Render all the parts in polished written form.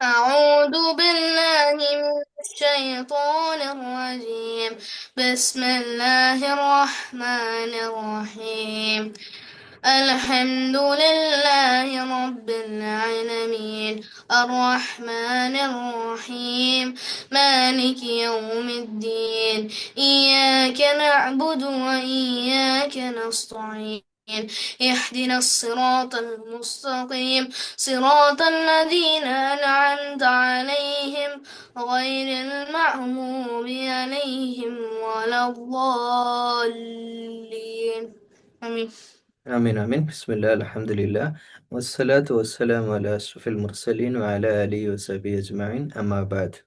أعوذ بالله من الشيطان الرجيم. بسم الله الرحمن الرحيم. الحمد لله رب العالمين الرحمن الرحيم مالك يوم الدين إياك نعبد وإياك نستعين اهدنا الصراط المستقيم صراط الذين أنعمت عليهم غير المغضوب عليهم ولا الضالين آمين. ആമീൻ ആമീൻ. ബിസ്മില്ലാ അൽഹംദുലില്ലാ വസ്സലാത്തു വസ്സലാമു അലാ അഷ്റഫിൽ മുർസലീൻ വഅലാ ആലിഹി വസഹ്ബിഹി അജ്മഈൻ അമ്മാ ബഅദ്.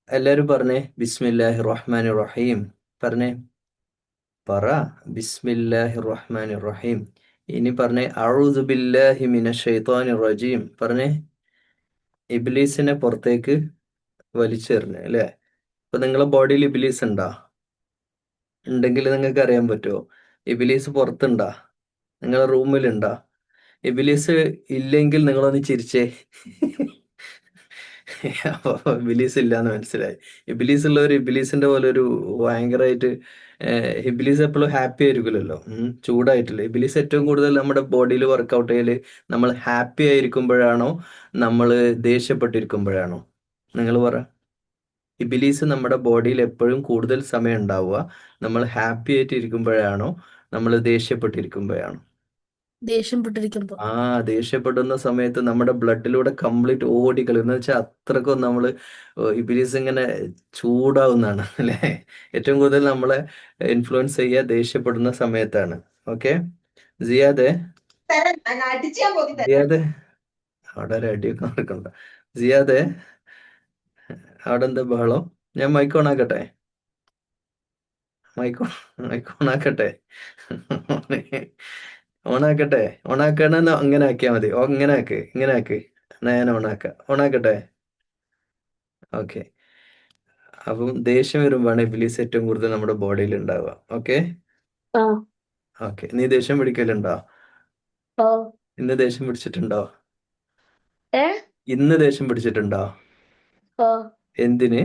എല്ലാവരും പറഞ്ഞേ ബിസ്മില്ലാഹിർ റഹ്മാനിർ റഹീം. പറഞ്ഞേ, പറ ബിസ്മില്ലാഹിർ റഹ്മാനിർ റഹീം. ഇനി പറഞ്ഞേ അഊദു ബില്ലാഹി മിനശ് ശൈത്വാനിർ റജീം. പറഞ്ഞേ, ഇബ്ലീസിനെ പുറത്തേക്ക് വലിച്ചെറിഞ്ഞ് അല്ലേ? അപ്പൊ നിങ്ങളെ ബോഡിയിൽ ഇബ്ലീസ് ഉണ്ടോ? ഉണ്ടെങ്കിൽ നിങ്ങൾക്ക് അറിയാൻ പറ്റുമോ? ഇബ്ലീസ് പുറത്തുണ്ടോ? നിങ്ങളെ റൂമിലുണ്ടോ? ഇബിലിസ് ഇല്ലെങ്കിൽ നിങ്ങളൊന്ന് ചിരിച്ചേ. അപ്പൊ ഇബിലീസ് ഇല്ലാന്ന് മനസ്സിലായി. ഇബിലീസ് ഉള്ള ഒരു ഇബിലീസിന്റെ പോലെ ഒരു ഭയങ്കരമായിട്ട് ഇബിലീസ് എപ്പോഴും ഹാപ്പി ആയിരിക്കില്ലല്ലോ. ചൂടായിട്ടില്ല. ഇബിലീസ് ഏറ്റവും കൂടുതൽ നമ്മുടെ ബോഡിയിൽ വർക്കൗട്ട് ചെയ്യല് നമ്മൾ ഹാപ്പി ആയിരിക്കുമ്പോഴാണോ നമ്മൾ ദേഷ്യപ്പെട്ടിരിക്കുമ്പോഴാണോ? നിങ്ങൾ പറ. ഇബിലീസ് നമ്മുടെ ബോഡിയിൽ എപ്പോഴും കൂടുതൽ സമയം ഉണ്ടാവുക നമ്മൾ ഹാപ്പി ആയിട്ട് ഇരിക്കുമ്പോഴാണോ നമ്മൾ ദേഷ്യപ്പെട്ടിരിക്കുമ്പോഴാണോ? ദേഷ്യപ്പെട്ടിരിക്കുമ്പോ. ദേഷ്യപ്പെടുന്ന സമയത്ത് നമ്മുടെ ബ്ലഡിലൂടെ കംപ്ലീറ്റ് ഓടിക്കളയും. എന്ന് വെച്ചാൽ അത്രക്കും നമ്മൾ ഇബിലിസ് ഇങ്ങനെ ചൂടാവുന്നതാണ് അല്ലേ? ഏറ്റവും കൂടുതൽ നമ്മളെ ഇൻഫ്ലുവൻസ് ചെയ്യുക ദേഷ്യപ്പെടുന്ന സമയത്താണ്. ഓക്കെ, സിയാദെ സിയാദെ അവിടെ ഒരു അടിയൊക്കെ നടക്കണ്ട. സിയാദെ, അവിടെ എന്താ ബഹളം? ഞാൻ മൈക്ക് ഓൺ ആക്കട്ടെ? മൈക്ക് മൈക്ക് ഓൺ ആക്കട്ടെ? ഓണാക്കട്ടെ? ഓണാക്കണമെന്ന് അങ്ങനെ ആക്കിയാൽ മതി. ഇങ്ങനെ ആക്ക്, ഇങ്ങനെ ആക്ക്. എന്നാ ഞാൻ ഓണാക്കാം. ഓണാക്കട്ടെ? ഓക്കെ. അപ്പം ദേഷ്യം വരുമ്പോഴാണ് ഇബിലീസ് ഏറ്റവും കൂടുതൽ നമ്മുടെ ബോഡിയിൽ ഉണ്ടാവുക. ഓക്കെ ആ ഓക്കെ. നീ ദേഷ്യം പിടിക്കലുണ്ടോ? ഓ ഇന്ന് ദേഷ്യം പിടിച്ചിട്ടുണ്ടോ? ഏ ഇന്ന് ദേഷ്യം പിടിച്ചിട്ടുണ്ടോ? ഓ എന്തിന്?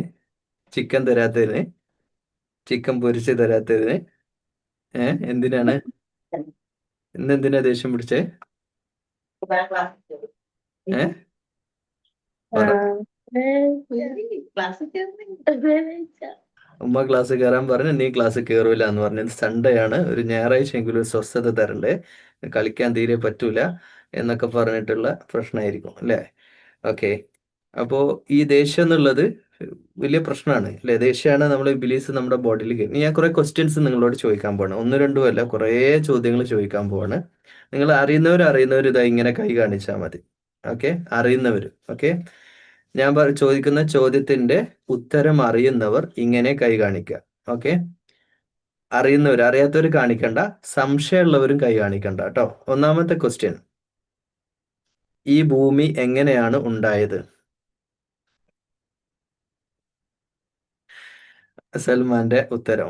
ചിക്കൻ തരാത്തതിന്? ചിക്കൻ പൊരിച്ച് തരാത്തതിന്? എന്തിനാണ്? ഇന്ന് എന്തിനാ ദേഷ്യം പിടിച്ചേ? ഏ പറ. ഉമ്മ ക്ലാസ് കയറാൻ പറഞ്ഞു, നീ ക്ലാസ് കയറൂല എന്ന് പറഞ്ഞു. സൺഡേ ആണ്, ഒരു ഞായറാഴ്ചയെങ്കിലും ഒരു സ്വസ്ഥത തരണ്ടേ, കളിക്കാൻ തീരെ പറ്റൂല എന്നൊക്കെ പറഞ്ഞിട്ടുള്ള പ്രശ്നമായിരിക്കും അല്ലേ? ഓക്കെ. അപ്പോ ഈ ദേഷ്യം എന്നുള്ളത് വലിയ പ്രശ്നമാണ് അല്ലേ? ദേഷ്യമാണ് നമ്മൾ ഇബിലീസ് നമ്മുടെ ബോഡിയിൽ. ഞാൻ കുറെ ക്വസ്റ്റ്യൻസ് നിങ്ങളോട് ചോദിക്കാൻ പോവാണ്. ഒന്ന് രണ്ടും അല്ല, കുറേ ചോദ്യങ്ങൾ ചോദിക്കാൻ പോവാണ്. നിങ്ങൾ അറിയുന്നവർ ഇതാ ഇങ്ങനെ കൈ കാണിച്ചാൽ മതി. ഓക്കെ, അറിയുന്നവർ. ഓക്കെ, ഞാൻ ചോദിക്കുന്ന ചോദ്യത്തിന്റെ ഉത്തരം അറിയുന്നവർ ഇങ്ങനെ കൈ കാണിക്കുക. ഓക്കെ, അറിയാത്തവർ കാണിക്കണ്ട, സംശയമുള്ളവരും കൈ കാണിക്കണ്ട കേട്ടോ. ഒന്നാമത്തെ ക്വസ്റ്റ്യൻ, ഈ ഭൂമി എങ്ങനെയാണ് ഉണ്ടായത്? സൽമാന്റെ ഉത്തരം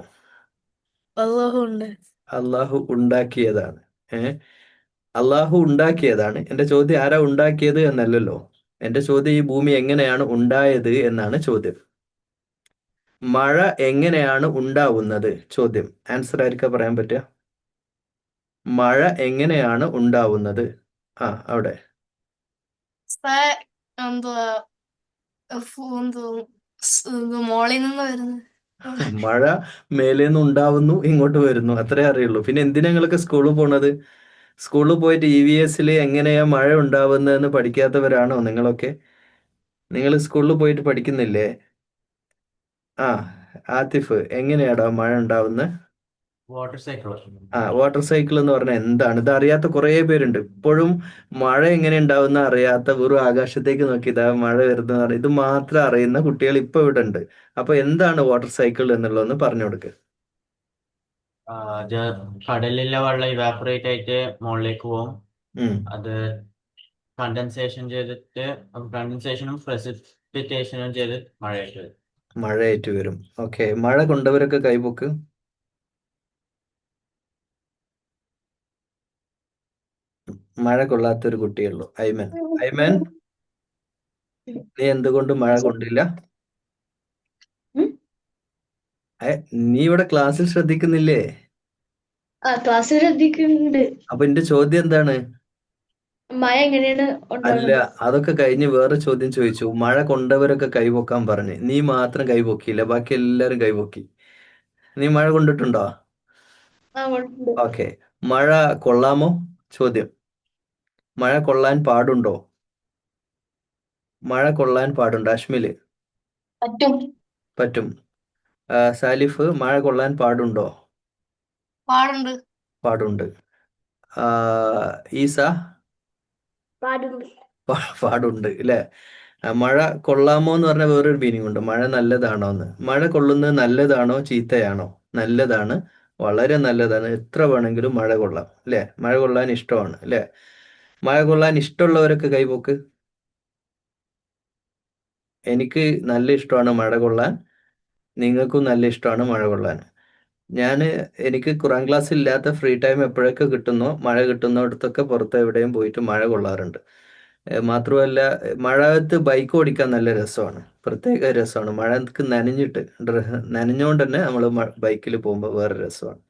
അള്ളാഹുണ്ട്. അള്ളാഹു ഉണ്ടാക്കിയതാണ്. അള്ളാഹു ഉണ്ടാക്കിയതാണ്. എന്റെ ചോദ്യം ആരാ ഉണ്ടാക്കിയത് എന്നല്ലല്ലോ. എന്റെ ചോദ്യം ഈ ഭൂമി എങ്ങനെയാണ് ഉണ്ടായത് എന്നാണ് ചോദ്യം. മഴ എങ്ങനെയാണ് ഉണ്ടാവുന്നത്? ചോദ്യം. ആൻസർ ആയിരിക്കാം പറയാൻ പറ്റുക. മഴ എങ്ങനെയാണ് ഉണ്ടാവുന്നത്? അവിടെ എന്തുവാ മോളിൽ നിന്ന് വരുന്നത്. മഴ മേലേന്ന് ഉണ്ടാവുന്നു, ഇങ്ങോട്ട് വരുന്നു, അത്രേ അറിയുള്ളൂ. പിന്നെ എന്തിനാ നിങ്ങളൊക്കെ സ്കൂളിൽ പോണത്? സ്കൂളിൽ പോയിട്ട് EVSൽ എങ്ങനെയാ മഴ ഉണ്ടാവുന്നതെന്ന് പഠിക്കാത്തവരാണോ നിങ്ങളൊക്കെ? നിങ്ങൾ സ്കൂളിൽ പോയിട്ട് പഠിക്കുന്നില്ലേ? ആതിഫ്, എങ്ങനെയാടാ മഴ ഉണ്ടാവുന്നത്? Water cycle. വാട്ടർ സൈക്കിൾ എന്ന് പറഞ്ഞാൽ എന്താണ്? ഇത് അറിയാത്ത കുറേ പേരുണ്ട് ഇപ്പോഴും. മഴ എങ്ങനെ ഉണ്ടാവുന്ന അറിയാത്ത, വെറും ആകാശത്തേക്ക് നോക്കി ഇതാ മഴ വരുന്ന, ഇത് മാത്രം അറിയുന്ന കുട്ടികൾ ഇപ്പൊ ഇവിടെ ഉണ്ട്. അപ്പൊ എന്താണ് വാട്ടർ സൈക്കിൾ എന്നുള്ളതെന്ന് പറഞ്ഞു കൊടുക്ക്. അത് കടലിലെ വെള്ളം ഇവാപറേറ്റ് ആയിട്ട് മുകളിലേക്ക് പോകും. ഉം. അത് കണ്ടൻസേഷനും പ്രസിപ്പിറ്റേഷനും ചെയ്ത് മഴയായിട്ട് വരും. മഴയായിട്ട് വരും. ഓക്കെ, മഴ കൊണ്ടവരൊക്കെ കൈപൊക്ക്. മഴ കൊള്ളാത്തൊരു കുട്ടിയുള്ളൂ. ഐമൻ. ഐമൻ, നീ എന്തുകൊണ്ട് മഴ കൊണ്ടില്ല? ഉം? ഏ, നീ ഇവിടെ ക്ലാസ്സിൽ ശ്രദ്ധിക്കുന്നില്ലേ? ആ ക്ലാസ്സിൽ ശ്രദ്ധിക്കുന്നുണ്ട്. അപ്പൊ എന്റെ ചോദ്യം എന്താണ്? മഴ എങ്ങനെയാണ് അല്ല, ഉണ്ടാവുന്നത്? അതൊക്കെ കഴിഞ്ഞ് വേറെ ചോദ്യം ചോദിച്ചു. മഴ കൊണ്ടവരൊക്കെ കൈപൊക്കാൻ പറഞ്ഞു. നീ മാത്രം കൈപൊക്കിയില്ല, ബാക്കി എല്ലാരും കൈപൊക്കി. നീ മഴ കൊണ്ടിട്ടുണ്ടോ? ആ ഉണ്ട്. ഓക്കെ. മഴ കൊള്ളാമോ? ചോദ്യം. മഴ കൊള്ളാൻ പാടുണ്ടോ? മഴ കൊള്ളാൻ പാടുണ്ടോ? അശ്മില് പറ്റും. പറ്റും. സാലിഫ്, മഴ കൊള്ളാൻ പാടുണ്ടോ? പാടുണ്ട്. പാടുണ്ട്. ആ, ഈസ പാടുണ്ട്. പാടുണ്ട് അല്ലേ? മഴ കൊള്ളാമോ എന്ന് പറഞ്ഞ വേറൊരു മീനിങ് ഉണ്ട്. മഴ നല്ലതാണോ എന്ന്. മഴ കൊള്ളുന്നത് നല്ലതാണോ ചീത്തയാണോ? നല്ലതാണ്, വളരെ നല്ലതാണ്. എത്ര വേണമെങ്കിലും മഴ കൊള്ളാം അല്ലേ? മഴ കൊള്ളാൻ ഇഷ്ടമാണ് അല്ലേ? മഴ കൊള്ളാൻ ഇഷ്ടമുള്ളവരൊക്കെ കൈപോക്ക്. എനിക്ക് നല്ല ഇഷ്ടമാണ് മഴ കൊള്ളാൻ, നിങ്ങൾക്കും നല്ല ഇഷ്ടമാണ് മഴ കൊള്ളാൻ. എനിക്ക് ഖുറാൻ ക്ലാസ് ഇല്ലാത്ത ഫ്രീ ടൈം എപ്പോഴൊക്കെ കിട്ടുന്നോ, മഴ കിട്ടുന്നിടത്തൊക്കെ പുറത്ത് എവിടെയും പോയിട്ട് മഴ കൊള്ളാറുണ്ട്. മാത്രമല്ല, മഴയത്ത് ബൈക്ക് ഓടിക്കാൻ നല്ല രസമാണ്, പ്രത്യേക രസമാണ്. മഴക്ക് നനഞ്ഞിട്ട് നനഞ്ഞുകൊണ്ട് തന്നെ നമ്മൾ ബൈക്കിൽ പോകുമ്പോൾ വേറെ രസമാണ്.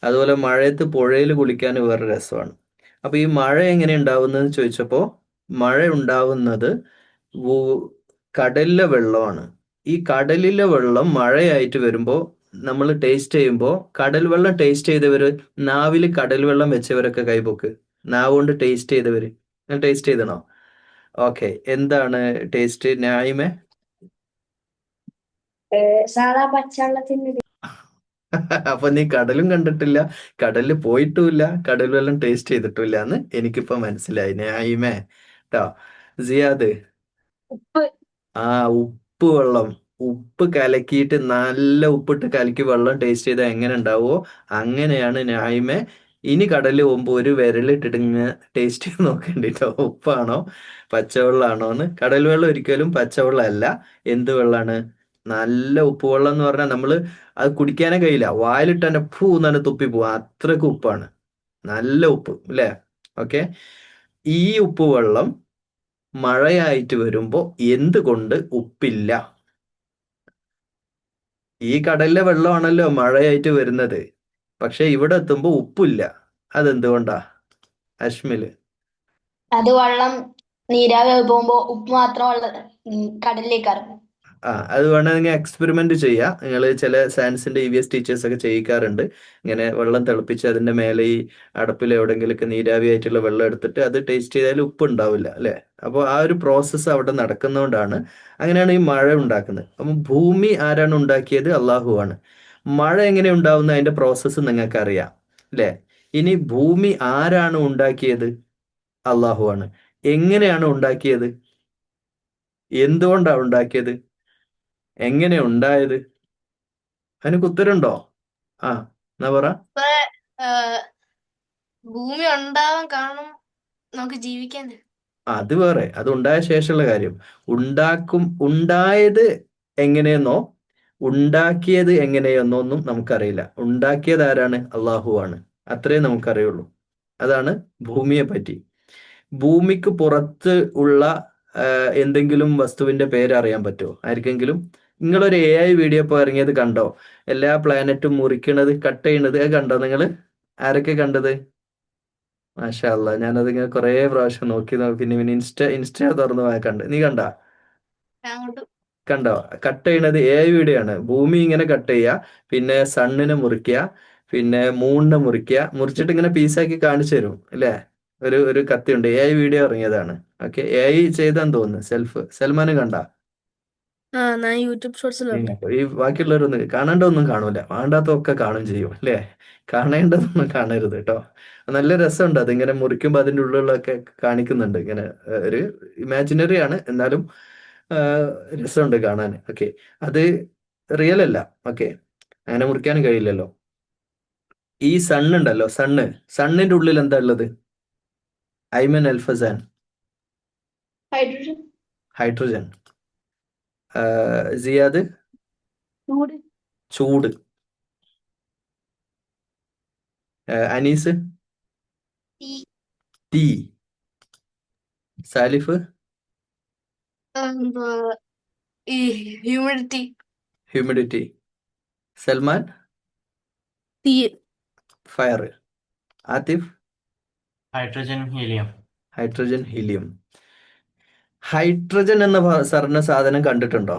അതുപോലെ മഴയത്ത് പുഴയിൽ കുളിക്കാൻ വേറെ രസമാണ്. അപ്പൊ ഈ മഴ എങ്ങനെ ഉണ്ടാവുന്നതെന്ന് ചോദിച്ചപ്പോൾ, മഴ ഉണ്ടാവുന്നത് ഭൂ- കടലിലെ വെള്ളമാണ്. ഈ കടലിലെ വെള്ളം മഴയായിട്ട് വരുമ്പോൾ നമ്മൾ ടേസ്റ്റ് ചെയ്യുമ്പോൾ, കടൽ വെള്ളം ടേസ്റ്റ് ചെയ്തവര്, നാവിൽ കടൽ വെള്ളം വെച്ചവരൊക്കെ കൈപോക്ക്. നാവ് കൊണ്ട് ടേസ്റ്റ് ചെയ്തവര്, ടേസ്റ്റ് ചെയ്തണോ? ഓക്കെ. എന്താണ് ടേസ്റ്റ്? ന്യായമേ? സാധാ പച്ചവെള്ളത്തിന്റെ അപ്പൊ നീ കടലും കണ്ടിട്ടില്ല, കടലിൽ പോയിട്ടുമില്ല, കടൽ വെള്ളം ടേസ്റ്റ് ചെയ്തിട്ടില്ല എന്ന് എനിക്കിപ്പോ മനസ്സിലായി. ന്യായമേ കേട്ടോ. സിയാദ്, ഉപ്പ്. ആ, ഉപ്പ് വെള്ളം. ഉപ്പ് കലക്കിയിട്ട്, നല്ല ഉപ്പിട്ട് കലക്കി വെള്ളം ടേസ്റ്റ് ചെയ്താൽ എങ്ങനെ ഉണ്ടാവുമോ അങ്ങനെയാണ് ന്യായമേ. ഇനി കടലിൽ പോകുമ്പോൾ ഒരു വിരലിട്ടിട്ട് ഇങ്ങനെ ടേസ്റ്റ് ചെയ്ത് നോക്കേണ്ടിട്ടോ, ഉപ്പാണോ പച്ചവെള്ളമാണോ എന്ന്. കടൽ വെള്ളം ഒരിക്കലും പച്ചവെള്ളം അല്ല. എന്ത് വെള്ളമാണ്? നല്ല ഉപ്പ് വെള്ളം എന്ന് പറഞ്ഞാൽ നമ്മള് അത് കുടിക്കാനേ കഴിയില്ല, വായിലിട്ട് തന്നെ ഫൂ തന്നെ തുപ്പി പോവാ, അത്രക്ക് ഉപ്പാണ്. നല്ല ഉപ്പ് അല്ലേ? ഓക്കെ. ഈ ഉപ്പ് വെള്ളം മഴയായിട്ട് വരുമ്പോ എന്തുകൊണ്ട് ഉപ്പില്ല? ഈ കടലിലെ വെള്ളമാണല്ലോ മഴയായിട്ട് വരുന്നത്, പക്ഷെ ഇവിടെ എത്തുമ്പോ ഉപ്പില്ല. അതെന്തുകൊണ്ടാ? അശ്മില്. അത് വെള്ളം നീരാവി പോകുമ്പോ ഉപ്പ് മാത്രം കടലിലേക്ക് ഇറങ്ങും. അത് വേണമെങ്കിൽ എക്സ്പെരിമെന്റ് ചെയ്യാം. നിങ്ങൾ ചില സയൻസിന്റെ EVS ടീച്ചേഴ്സ് ഒക്കെ ചെയ്യിക്കാറുണ്ട്. ഇങ്ങനെ വെള്ളം തിളപ്പിച്ച് അതിന്റെ മേലെ ഈ അടപ്പിൽ എവിടെയെങ്കിലുമൊക്കെ നീരാവി ആയിട്ടുള്ള വെള്ളം എടുത്തിട്ട് അത് ടേസ്റ്റ് ചെയ്താൽ ഉപ്പ് ഉണ്ടാവില്ല അല്ലെ? അപ്പോൾ ആ ഒരു പ്രോസസ്സ് അവിടെ നടക്കുന്നതുകൊണ്ടാണ് അങ്ങനെയാണ് ഈ മഴ ഉണ്ടാക്കുന്നത്. അപ്പം ഭൂമി ആരാണ് ഉണ്ടാക്കിയത്? അള്ളാഹു ആണ്. മഴ എങ്ങനെ ഉണ്ടാവുന്ന അതിന്റെ പ്രോസസ്സ് നിങ്ങൾക്ക് അറിയാം അല്ലെ? ഇനി ഭൂമി ആരാണ് ഉണ്ടാക്കിയത്? അള്ളാഹു ആണ്. എങ്ങനെയാണ് ഉണ്ടാക്കിയത്? എന്തുകൊണ്ടാണ് ഉണ്ടാക്കിയത്? എങ്ങനെ ഉണ്ടായത്? അതിനൊക്കെ ഉത്തരമുണ്ടോ? ആ, എന്നാ പറ. ഇപ്പൊ ഭൂമി ഉണ്ടാവാൻ കാരണം നമുക്ക് ജീവിക്കാൻ. അത് വേറെ, അത് ഉണ്ടായ ശേഷമുള്ള കാര്യം. ഉണ്ടായത് എങ്ങനെയെന്നോ ഉണ്ടാക്കിയത് എങ്ങനെയെന്നോ ഒന്നും നമുക്കറിയില്ല. ഉണ്ടാക്കിയത് ആരാണ്? അള്ളാഹു ആണ്. അത്രേ നമുക്കറിയുള്ളൂ. അതാണ് ഭൂമിയെ പറ്റി. ഭൂമിക്ക് പുറത്ത് ഉള്ള എന്തെങ്കിലും വസ്തുവിന്റെ പേര് അറിയാൻ പറ്റുമോ ആർക്കെങ്കിലും? നിങ്ങളൊരു AI വീഡിയോ ഇപ്പോൾ ഇറങ്ങിയത് കണ്ടോ? എല്ലാ പ്ലാനറ്റും മുറിക്കണത്, കട്ട് ചെയ്യണത്, അത് കണ്ടോ നിങ്ങള്? ആരൊക്കെ കണ്ടത്? മാഷാ അല്ലാ, ഞാനത് ഇങ്ങനെ കുറേ പ്രാവശ്യം നോക്കി നോക്കി, പിന്നെ ഇൻസ്റ്റ തുറന്ന് കണ്ട്. നീ കണ്ടാ? അങ്ങോട്ട് കണ്ടോ? കട്ട് ചെയ്യണത് AI വീഡിയോ ആണ്. ഭൂമി ഇങ്ങനെ കട്ട് ചെയ്യുക, പിന്നെ സണ്ണിനെ മുറിക്കുക, പിന്നെ മൂണിനെ മുറിക്കുക, മുറിച്ചിട്ട് ഇങ്ങനെ പീസാക്കി കാണിച്ചു തരും അല്ലേ? ഒരു കത്തിയുണ്ട്, AI വീഡിയോ ഇറങ്ങിയതാണ്. ഓക്കെ, AI ചെയ്താന്ന് തോന്നുന്നു. സൽമാന് കണ്ട? ഞാൻ യൂട്യൂബ് ഷോർട്സിലുണ്ട്. ഈ ബാക്കിയുള്ളവരൊന്നും കാണേണ്ടതൊന്നും കാണൂല, വേണ്ടാത്തതൊക്കെ കാണും ചെയ്യും അല്ലേ? കാണേണ്ടതൊന്നും കാണരുത് കേട്ടോ. നല്ല രസമുണ്ട്, അതിങ്ങനെ മുറിക്കുമ്പോൾ അതിൻ്റെ ഉള്ളിലൊക്കെ കാണിക്കുന്നുണ്ട്. ഇങ്ങനെ ഒരു ഇമാജിനറി ആണ്, എന്നാലും ആ, രസമുണ്ട് കാണാൻ. ഓക്കെ, അത് റിയൽ അല്ല. ഓക്കെ, അങ്ങനെ മുറിക്കാനും കഴിയില്ലല്ലോ. ഈ സണ്ണുണ്ടല്ലോ, സണ്ണിന്റെ ഉള്ളിൽ എന്താ ഉള്ളത്? ഐമൻ അൽഫസാൻ. ഹൈഡ്രജൻ. ഹൈഡ്രജൻ. സിയാദ്? ചൂട്. ചൂട്. അനീസ്? തീ. തീ. സാലിഫ്? എന്തുവാ ഈ ഹ്യൂമിഡിറ്റി ഹ്യൂമിഡിറ്റി. സൽമാൻ? തീ fire. Atif? Hydrogen, helium. Hydrogen, helium. Hydrogen എന്ന പറഞ്ഞ സാധനം കണ്ടിട്ടുണ്ടോ?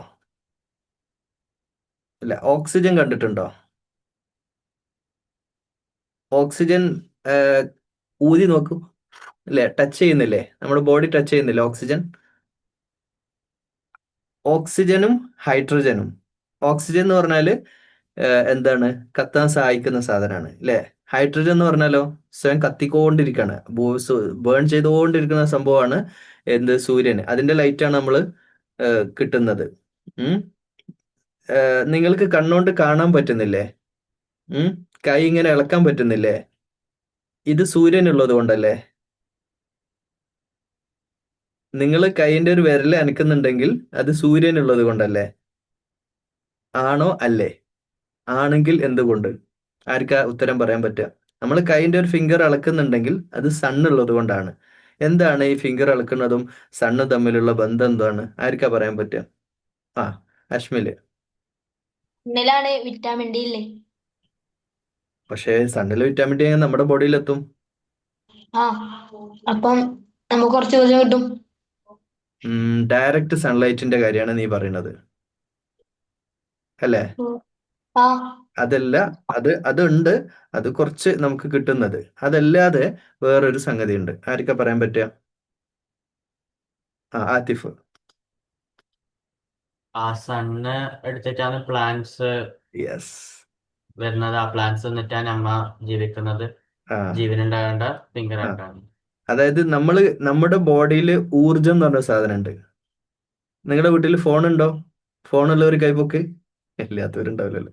ഇല്ല. ഓക്സിജൻ കണ്ടിട്ടുണ്ടോ? ഓക്സിജൻ ഊതി നോക്കൂ. അല്ലേ, ടച്ച് ചെയ്യുന്നില്ലേ, നമ്മുടെ ബോഡി ടച്ച് ചെയ്യുന്നില്ലേ ഓക്സിജൻ? ഓക്സിജനും ഹൈഡ്രജനും. ഓക്സിജൻ എന്ന് പറഞ്ഞാൽ എന്താണ്, കത്താൻ സഹായിക്കുന്ന സാധനമാണ് അല്ലേ. ഹൈഡ്രജൻ എന്ന് പറഞ്ഞാലോ സ്വയം കത്തിക്കൊണ്ടിരിക്കുകയാണ്, ബേൺ ചെയ്തുകൊണ്ടിരിക്കുന്ന സംഭവമാണ് എന്ത്, സൂര്യൻ. അതിന്റെ ലൈറ്റാണ് നമ്മൾ കിട്ടുന്നത്. ഉം. നിങ്ങൾക്ക് കണ്ണുകൊണ്ട് കാണാൻ പറ്റുന്നില്ലേ? കൈ ഇങ്ങനെ ഇളക്കാൻ പറ്റുന്നില്ലേ? ഇത് സൂര്യൻ ഉള്ളത് കൊണ്ടല്ലേ. നിങ്ങൾ കൈയിന്റെ ഒരു വിരൽ അനക്കുന്നുണ്ടെങ്കിൽ അത് സൂര്യൻ ഉള്ളത് കൊണ്ടല്ലേ. ആണോ അല്ലേ? ആണെങ്കിൽ എന്തുകൊണ്ട്? ആർക്കാ ഉത്തരം പറയാൻ പറ്റുക? നമ്മൾ കൈയിന്റെ ഒരു ഫിംഗർ അളക്കുന്നുണ്ടെങ്കിൽ അത് സണ്ണുള്ളത് കൊണ്ടാണ്. എന്താണ് ഈ ഫിംഗർ അളക്കുന്നതും സണ്ണും തമ്മിലുള്ള ബന്ധം എന്താണ്? ആർക്കാ പറയാൻ പറ്റുക? ആ, അശ്മില്. സണ്ണിലാണ് വിറ്റാമിൻ ഡി ഇല്ലേ? പക്ഷേ സണ്ണിൽ വിറ്റാമിൻ ഡി നമ്മുടെ ബോഡിയിലെത്തും. ആ അപ്പം നമുക്ക് കുറച്ച് ഊർജ്ജം കിട്ടും. ഡയറക്റ്റ് സൺലൈറ്റിന്റെ കാര്യമാണ് നീ പറയുന്നത് അല്ലേ? ആ അതല്ല, അതുണ്ട്, അത് കുറച്ച് നമുക്ക് കിട്ടുന്നത്. അതല്ലാതെ വേറൊരു സംഗതി ഉണ്ട്. ആർക്കാ പറയാൻ പറ്റുക? ആതിഫ്. ആ സണ്ണ് എടുത്തിട്ടാണ് പ്ലാന്റ്സ് യെസ്. വരുന്നത്. ആ പ്ലാന്റ്സ് എന്നിട്ടാണ് നമ്മ ജീവിക്കുന്നത്. ആ ജീവനുണ്ടാകേണ്ട ഫിംഗർ ആ. ആയിട്ടാണ്. അതായത് നമ്മുടെ ബോഡിയിൽ ഊർജം എന്ന് പറഞ്ഞ സാധനം ഉണ്ട്. നിങ്ങളുടെ വീട്ടിൽ ഫോണുണ്ടോ? ഫോണുള്ളവർ കൈപ്പൊക്ക്. ഇല്ലാത്തവരുണ്ടാവില്ലല്ലോ.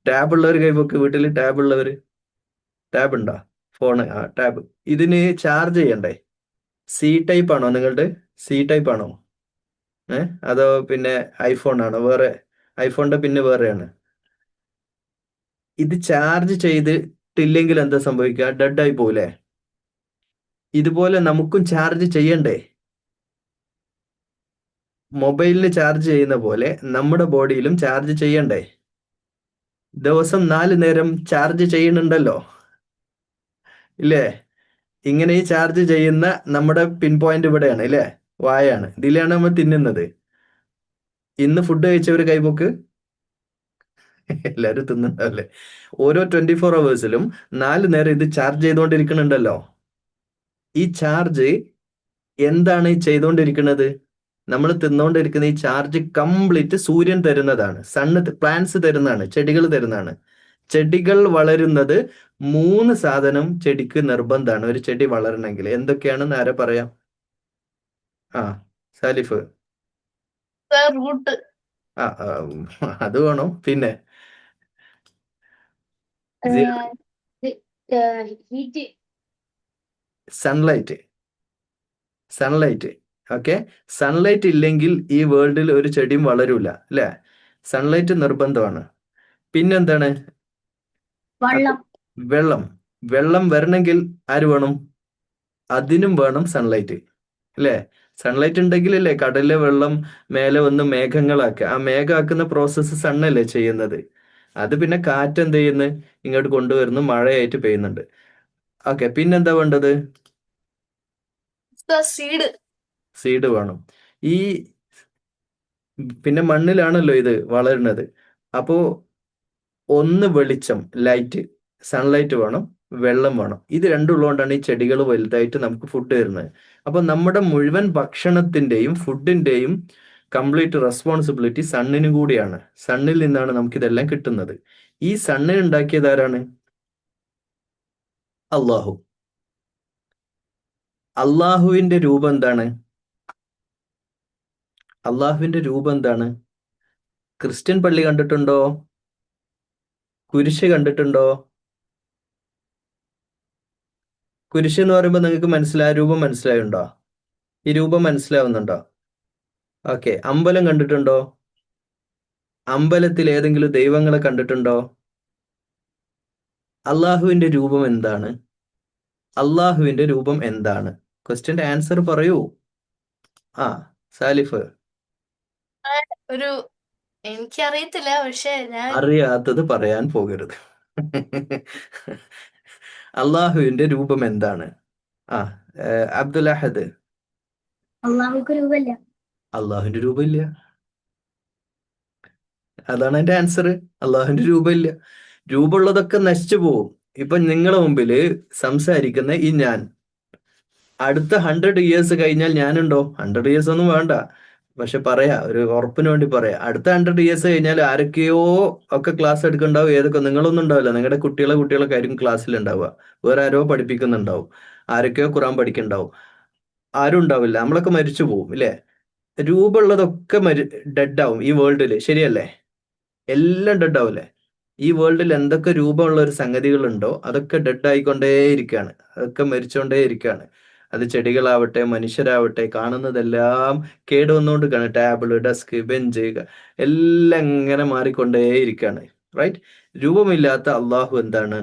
ടാബ് ഉള്ളവർ കൈപ്പൊക്ക്. വീട്ടിൽ ടാബ് ഉള്ളവർ. ടാബ് ഉണ്ടോ? ഫോണ്. ടാബ്. ഇതിന് ചാർജ് ചെയ്യണ്ടേ? സി ടൈപ്പ് ആണോ നിങ്ങളുടെ? സി ടൈപ്പ് ആണോ? അതോ പിന്നെ ഐഫോൺ ആണോ? വേറെ ഐഫോണിന്റെ പിന്നെ വേറെയാണ്. ഇത് ചാർജ് ചെയ്തിട്ടില്ലെങ്കിൽ എന്താ സംഭവിക്കുക? ഡെഡ് ആയി പോവില്ലേ? ഇതുപോലെ നമുക്കും ചാർജ് ചെയ്യണ്ടേ? മൊബൈലിന് ചാർജ് ചെയ്യുന്ന പോലെ നമ്മുടെ ബോഡിയിലും ചാർജ് ചെയ്യണ്ടേ? ദിവസം 4 നേരം ചാർജ് ചെയ്യുന്നുണ്ടല്ലോ ഇല്ലേ? ഇങ്ങനെ ഈ ചാർജ് ചെയ്യുന്ന നമ്മുടെ പിൻ പോയിന്റ് ഇവിടെയാണ് ഇല്ലേ? വായാണ്. ഇതിലാണ് നമ്മൾ തിന്നുന്നത്. ഇന്ന് ഫുഡ് കഴിച്ചവർ കൈപോക്ക്. എല്ലാവരും തിന്നുന്നുണ്ടല്ലേ? ഓരോ 24 അവേഴ്സിലും 4 നേരം ഇത് ചാർജ് ചെയ്തുകൊണ്ടിരിക്കുന്നുണ്ടല്ലോ. ഈ ചാർജ് എന്താണ് ചെയ്തുകൊണ്ടിരിക്കുന്നത്? നമ്മൾ തിന്നുകൊണ്ടിരിക്കുന്ന ഈ ചാർജ് കംപ്ലീറ്റ് സൂര്യൻ തരുന്നതാണ്. പ്ലാന്റ്സ് തരുന്നതാണ്, ചെടികൾ തരുന്നതാണ്. ചെടികൾ വളരുന്നത് 3 സാധനം ചെടിക്ക് നിർബന്ധമാണ് ഒരു ചെടി വളരണമെങ്കിൽ. എന്തൊക്കെയാണെന്ന് ആരാ പറയാം? സാലിഫ്. റൂട്ട് അത് വേണം. പിന്നെ ഹീറ്റ് സൺലൈറ്റ്. ഓക്കെ. സൺലൈറ്റ് ഇല്ലെങ്കിൽ ഈ വേൾഡിൽ ഒരു ചെടിയും വളരൂല അല്ലേ? സൺലൈറ്റ് നിർബന്ധമാണ്. പിന്നെന്താണ്? വെള്ളം വരണമെങ്കിൽ ആര് വേണം? അതിനും വേണം സൺലൈറ്റ് അല്ലേ? സൺലൈറ്റ് ഉണ്ടെങ്കിലല്ലേ കടലിലെ വെള്ളം മേലെ വന്ന് മേഘങ്ങളാക്കുക. ആ മേഘമാക്കുന്ന പ്രോസസ്സ് സണ്ണല്ലേ ചെയ്യുന്നത്. അത് പിന്നെ കാറ്റ് എന്ത് ചെയ്യുന്നു? ഇങ്ങോട്ട് കൊണ്ടുവരുന്നു, മഴയായിട്ട് പെയ്യുന്നുണ്ട്. ഓക്കെ. പിന്നെന്താ വേണ്ടത്? സീഡ് വേണം. ഈ പിന്നെ മണ്ണിലാണല്ലോ ഇത് വളരുന്നത്. അപ്പോ ഒന്ന് വെളിച്ചം, ലൈറ്റ്, സൺലൈറ്റ് വേണം, വെള്ളം വേണം. ഇത് രണ്ടും ഉള്ളതുകൊണ്ടാണ് ഈ ചെടികൾ വലുതായിട്ട് നമുക്ക് ഫുഡ് തരുന്നത്. അപ്പൊ നമ്മുടെ മുഴുവൻ ഭക്ഷണത്തിന്റെയും ഫുഡിന്റെയും കംപ്ലീറ്റ് റെസ്പോൺസിബിലിറ്റി സണ്ണിന് കൂടിയാണ്. സണ്ണിൽ നിന്നാണ് നമുക്കിതെല്ലാം കിട്ടുന്നത്. ഈ സണ്ണിന് ഉണ്ടാക്കിയത് ആരാണ്? അള്ളാഹു. അള്ളാഹുവിന്റെ രൂപം എന്താണ്? അള്ളാഹുവിന്റെ രൂപം എന്താണ്? ക്രിസ്ത്യൻ പള്ളി കണ്ടിട്ടുണ്ടോ? കുരിശ് കണ്ടിട്ടുണ്ടോ? കുരിശ് എന്ന് പറയുമ്പോൾ നിങ്ങൾക്ക് രൂപം മനസ്സിലായുണ്ടോ? ഈ രൂപം മനസ്സിലാവുന്നുണ്ടോ? ഓക്കെ. അമ്പലം കണ്ടിട്ടുണ്ടോ? അമ്പലത്തിൽ ഏതെങ്കിലും ദൈവങ്ങളെ കണ്ടിട്ടുണ്ടോ? അള്ളാഹുവിന്റെ രൂപം എന്താണ്? അള്ളാഹുവിന്റെ രൂപം എന്താണ്? ക്വസ്റ്റ്യന്റെ ആൻസർ പറയൂ. സാലിഫ്. ഒരു എനിക്കറിയത്തില്ല, പക്ഷെ ഞാൻ അറിയാത്തത് പറയാൻ പോകരുത്. അള്ളാഹുവിന്റെ രൂപം എന്താണ്? ആ അബ്ദുൽ അഹദ്. അള്ളാഹുക്ക് രൂപമില്ല. അള്ളാഹുവിന്റെ രൂപമില്ല, അതാണ് എന്റെ ആൻസർ. അള്ളാഹുവിന്റെ രൂപമില്ല. രൂപമുള്ളതൊക്കെ നശിച്ചു പോവും. ഇപ്പൊ നിങ്ങളുടെ മുമ്പില് സംസാരിക്കുന്ന ഈ ഞാൻ അടുത്ത 100 ഇയേഴ്സ് കഴിഞ്ഞാൽ ഞാനുണ്ടോ? 100 ഇയേഴ്സ് ഒന്നും വേണ്ട, പക്ഷെ പറയാ, ഒരു ഉറപ്പിന് വേണ്ടി പറയാം. അടുത്ത 100 ഇയേഴ്സ് കഴിഞ്ഞാൽ ആരൊക്കെയോ ഒക്കെ ക്ലാസ് എടുക്കുന്നുണ്ടാവും. ഏതൊക്കെ നിങ്ങളൊന്നും ഉണ്ടാവില്ല, നിങ്ങളുടെ കുട്ടികളൊക്കെ ആയിരിക്കും ക്ലാസ്സിൽ ഉണ്ടാവുക. വേറെ ആരോ പഠിപ്പിക്കുന്നുണ്ടാവും, ആരൊക്കെയോ ഖുറാൻ പഠിക്കുന്നുണ്ടാവും. ആരും ഉണ്ടാവില്ല, നമ്മളൊക്കെ മരിച്ചു പോവും ഇല്ലേ? രൂപമുള്ളതൊക്കെ ഡെഡ് ആവും ഈ വേൾഡില്, ശരിയല്ലേ? എല്ലാം ഡെഡ് ആവില്ലേ? ഈ വേൾഡിൽ എന്തൊക്കെ രൂപമുള്ള ഒരു സംഗതികളുണ്ടോ അതൊക്കെ ഡെഡ് ആയിക്കൊണ്ടേയിരിക്കുകയാണ്, അതൊക്കെ മരിച്ചുകൊണ്ടേയിരിക്കുകയാണ്. അത് ചെടികളാവട്ടെ മനുഷ്യരാവട്ടെ, കാണുന്നതെല്ലാം കേടുവന്നുകൊണ്ട് കാണും. ടേബിള്, ഡെസ്ക്, ബെഞ്ച് എല്ലാം ഇങ്ങനെ മാറിക്കൊണ്ടേയിരിക്കുകയാണ്. റൈറ്റ്? രൂപമില്ലാത്ത അള്ളാഹു എന്താണ്?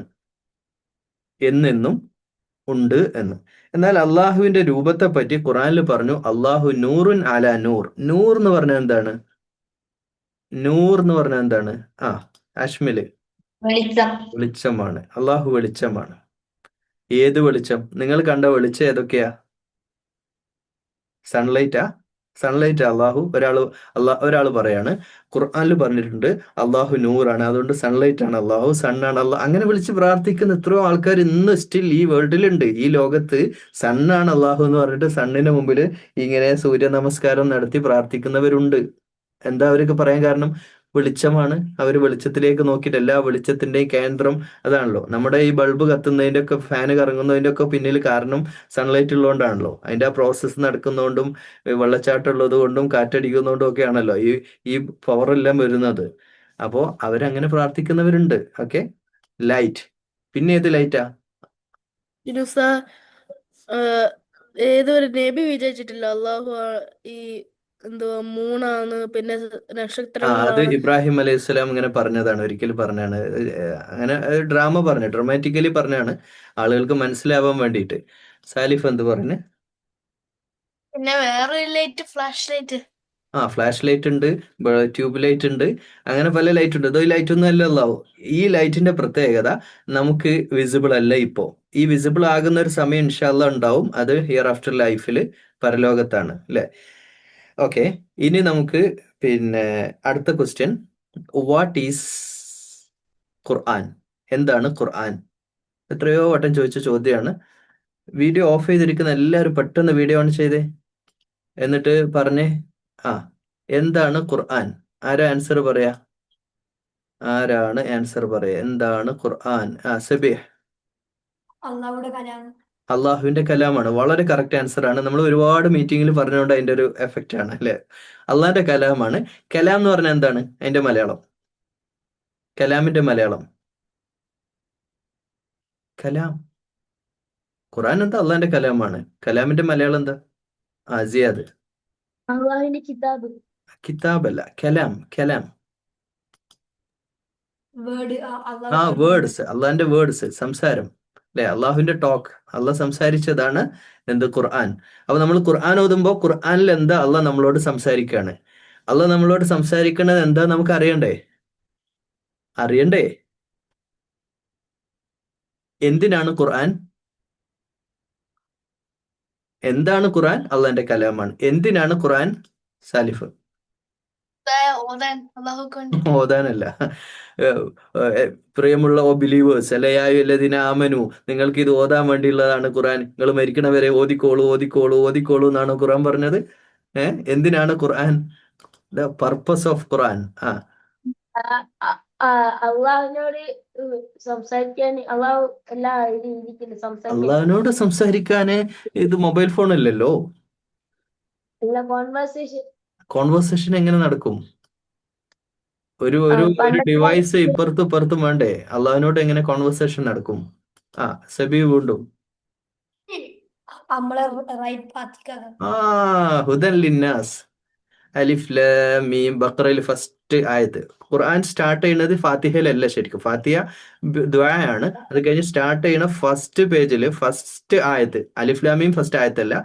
എന്നെന്നും ഉണ്ട് എന്ന്. എന്നാൽ അള്ളാഹുവിന്റെ രൂപത്തെ പറ്റി ഖുറാനിൽ പറഞ്ഞു, അള്ളാഹു നൂറുൻ അലാ നൂർ. നൂർ എന്ന് പറഞ്ഞാൽ എന്താണ്? നൂർ എന്ന് പറഞ്ഞാൽ എന്താണ്? ആ അഷ്മില്, വെളിച്ചം. വെളിച്ചമാണ്. അള്ളാഹു വെളിച്ചമാണ്. ഏത് വെളിച്ചം? നിങ്ങൾ കണ്ട വെളിച്ചം ഏതൊക്കെയാ? സൺലൈറ്റാ? സൺലൈറ്റ് അള്ളാഹു. ഒരാള് പറയാണ്, ഖുർആനിൽ പറഞ്ഞിട്ടുണ്ട് അള്ളാഹു നൂറാണ്, അതുകൊണ്ട് സൺലൈറ്റ് ആണ് അള്ളാഹു, സണ്ണാണ് അള്ളാഹു. അങ്ങനെ വിളിച്ച് പ്രാർത്ഥിക്കുന്ന എത്രയോ ആൾക്കാർ ഇന്ന് സ്റ്റിൽ ഈ വേൾഡിലുണ്ട്, ഈ ലോകത്ത്. സണ്ണാണ് അള്ളാഹു എന്ന് പറഞ്ഞിട്ട് സണ്ണിന് മുമ്പിൽ ഇങ്ങനെ സൂര്യ നമസ്കാരം നടത്തി പ്രാർത്ഥിക്കുന്നവരുണ്ട്. എന്താ അവർക്ക് പറയാൻ കാരണം? വെളിച്ചമാണ്. അവർ വെളിച്ചത്തിലേക്ക് നോക്കിയിട്ട്, എല്ലാ വെളിച്ചത്തിന്റെയും കേന്ദ്രം അതാണല്ലോ. നമ്മുടെ ഈ ബൾബ് കത്തുന്നതിന്റെ ഒക്കെ, ഫാന് കറങ്ങുന്നതിന്റെ ഒക്കെ പിന്നിൽ കാരണം സൺലൈറ്റ് ഉള്ളതുകൊണ്ടാണല്ലോ. അതിന്റെ ആ പ്രോസസ്സ് നടക്കുന്നതുകൊണ്ടും വെള്ളച്ചാട്ടം ഉള്ളത് കൊണ്ടും കാറ്റടിക്കുന്നതുകൊണ്ടും ഒക്കെ ആണല്ലോ ഈ പവർ എല്ലാം വരുന്നത്. അപ്പോ അവരങ്ങനെ പ്രാർത്ഥിക്കുന്നവരുണ്ട്. Okay, light. പിന്നെ ഏത് ലൈറ്റാ? ജിനുസ ഏതൊരു നബി വിജയിച്ചിട്ടില്ല അള്ളാഹു ഈ എന്തുവാ മൂണാണ്, പിന്നെ അത് നക്ഷത്രങ്ങളാണ്. ഇബ്രാഹിം അലൈഹി സ്വലാം ഇങ്ങനെ പറഞ്ഞതാണ്, ഒരിക്കൽ പറഞ്ഞാണ്. അങ്ങനെ ഡ്രാമാറ്റിക്കലി പറഞ്ഞാണ്, ആളുകൾക്ക് മനസ്സിലാവാൻ വേണ്ടിയിട്ട്. സാലിഫ് എന്ത് പറഞ്ഞു? പിന്നെ വേറൊരു light, flash light. Flash light ഉണ്ട്, ട്യൂബ് ലൈറ്റ് ഉണ്ട്, അങ്ങനെ പല ലൈറ്റ് ഉണ്ട്. ഇതോ ഈ ലൈറ്റ് ഒന്നും അല്ലല്ലോ. ഈ ലൈറ്റിന്റെ പ്രത്യേകത നമുക്ക് വിസിബിൾ അല്ല ഇപ്പോ. ഈ വിസിബിൾ ആകുന്ന ഒരു സമയം ഇൻഷാല്ലാ ഉണ്ടാവും. അത് ഹിയർ ആഫ്റ്റർ ലൈഫിൽ, പരലോകത്താണ് അല്ലെ? ഓക്കെ, ഇനി നമുക്ക് പിന്നെ അടുത്ത ക്വസ്റ്റ്യൻ, വാട്ട് ഈസ് ഖുർആൻ? എന്താണ് ഖുർആൻ? എത്രയോ വട്ടം ചോദിച്ച ചോദ്യമാണ്. വീഡിയോ ഓഫ് ചെയ്തിരിക്കുന്ന എല്ലാവരും പെട്ടെന്ന് വീഡിയോ ഓൺ ചെയ്തേ, എന്നിട്ട് പറഞ്ഞേ, എന്താണ് ഖുർആൻ? ആരാ ആൻസർ പറയാ? ആരാണ് ആൻസർ പറയാ? എന്താണ് ഖുർആൻ? സബീഹ്. അള്ളാഹുടെ കലാം. അള്ളാഹുവിന്റെ കലാമാണ്. വളരെ കറക്റ്റ് ആൻസർ ആണ്. നമ്മൾ ഒരുപാട് മീറ്റിംഗിൽ പറഞ്ഞുകൊണ്ട് അതിന്റെ ഒരു എഫക്റ്റ് ആണ് അല്ലെ? അള്ളാഹിന്റെ കലാമാണ്. കലാം എന്ന് പറഞ്ഞാൽ എന്താണ് അതിന്റെ മലയാളം? കലാമിന്റെ മലയാളം? കലാം. ഖുർആൻ എന്താ? അള്ളാഹിന്റെ കലാമാണ്. കലാമിന്റെ മലയാളം എന്താ? സിയാദ്. അള്ളാഹുവിന്റെ കിതാബ്. കിതാബല്ല, കലാം. കലാം വേർഡ്. വേർഡ്സ്. അള്ളാഹിന്റെ വേർഡ്സ്, സംസാരം അല്ലെ? അള്ളാഹുവിന്റെ ടോക്ക്, അള്ളാഹ് സംസാരിച്ചതാണ് എന്ത്? ഖുർആൻ. അപ്പൊ നമ്മൾ ഖുർആൻ ഓതുമ്പോ ഖുർആനിൽ എന്താ അള്ളാഹ് നമ്മളോട് സംസാരിക്കുകയാണ്? അള്ളാഹ് നമ്മളോട് സംസാരിക്കുന്നത് എന്താ നമുക്ക് അറിയണ്ടേ? എന്തിനാണ് ഖുർആൻ? എന്താണ് ഖുർആൻ? അള്ളാഹിന്റെ കലാമാണ്. എന്തിനാണ് ഖുർആൻ? സാലിഫ്. ഓതാൻ, അള്ളാഹുക്ക് വേണ്ടി. ഓതാനല്ല. പ്രിയമുള്ള ബിലീവേഴ്സ്, അല്ലയായുല്ലദീന ആമനു, നിങ്ങൾക്ക് ഇത് ഓതാൻ വേണ്ടിയുള്ളതാണ് ഖുർആൻ. നിങ്ങൾ മരിക്കണവരെ ഓതിക്കോളൂ ഓതിക്കോളൂ ഓതിക്കോളൂ എന്നാണ് ഖുർആൻ പറഞ്ഞത്. എന്തിനാണ് ഖുർആൻ? ദ പർപ്പസ് ഓഫ് ഖുർആൻ. അള്ളാഹുവിനോട് സംസാരിക്കാൻ അള്ളാഹു എല്ലാ രീതിക്കും സംസാരിക്കാൻ. അള്ളാഹിനോട് സംസാരിക്കാന് ഇത് മൊബൈൽ ഫോൺ അല്ലല്ലോ. എല്ലാ കോൺവെർസേഷൻ. കോൺവെർസേഷൻ എങ്ങനെ നടക്കും? ഒരു ഡിവൈസ് ഇപ്പുറത്തും വേണ്ടേ? അള്ളാഹിനോട് എങ്ങനെ കോൺവെർസേഷൻ നടക്കും? സബി വീണ്ടും. നമ്മളെ റൈറ്റ് പാത്തിക്കാണ്. ഹുദൻ ലിന്നാസ്. അലിഫ് ലാം മീം ബഖറയിൽ ഫസ്റ്റ് ആയത്. ഖുർആൻ സ്റ്റാർട്ട് ചെയ്യുന്നത് ഫാത്തിഹയിലല്ല. ശരിക്കും ഫാത്തിഹ ദുആയാണ്. അത് കഴിഞ്ഞ് സ്റ്റാർട്ട് ചെയ്യുന്ന ഫസ്റ്റ് പേജിൽ ഫസ്റ്റ് ആയത്ത്, അലിഫ് ലാം മീം ഫസ്റ്റ് ആയത്തല്ല,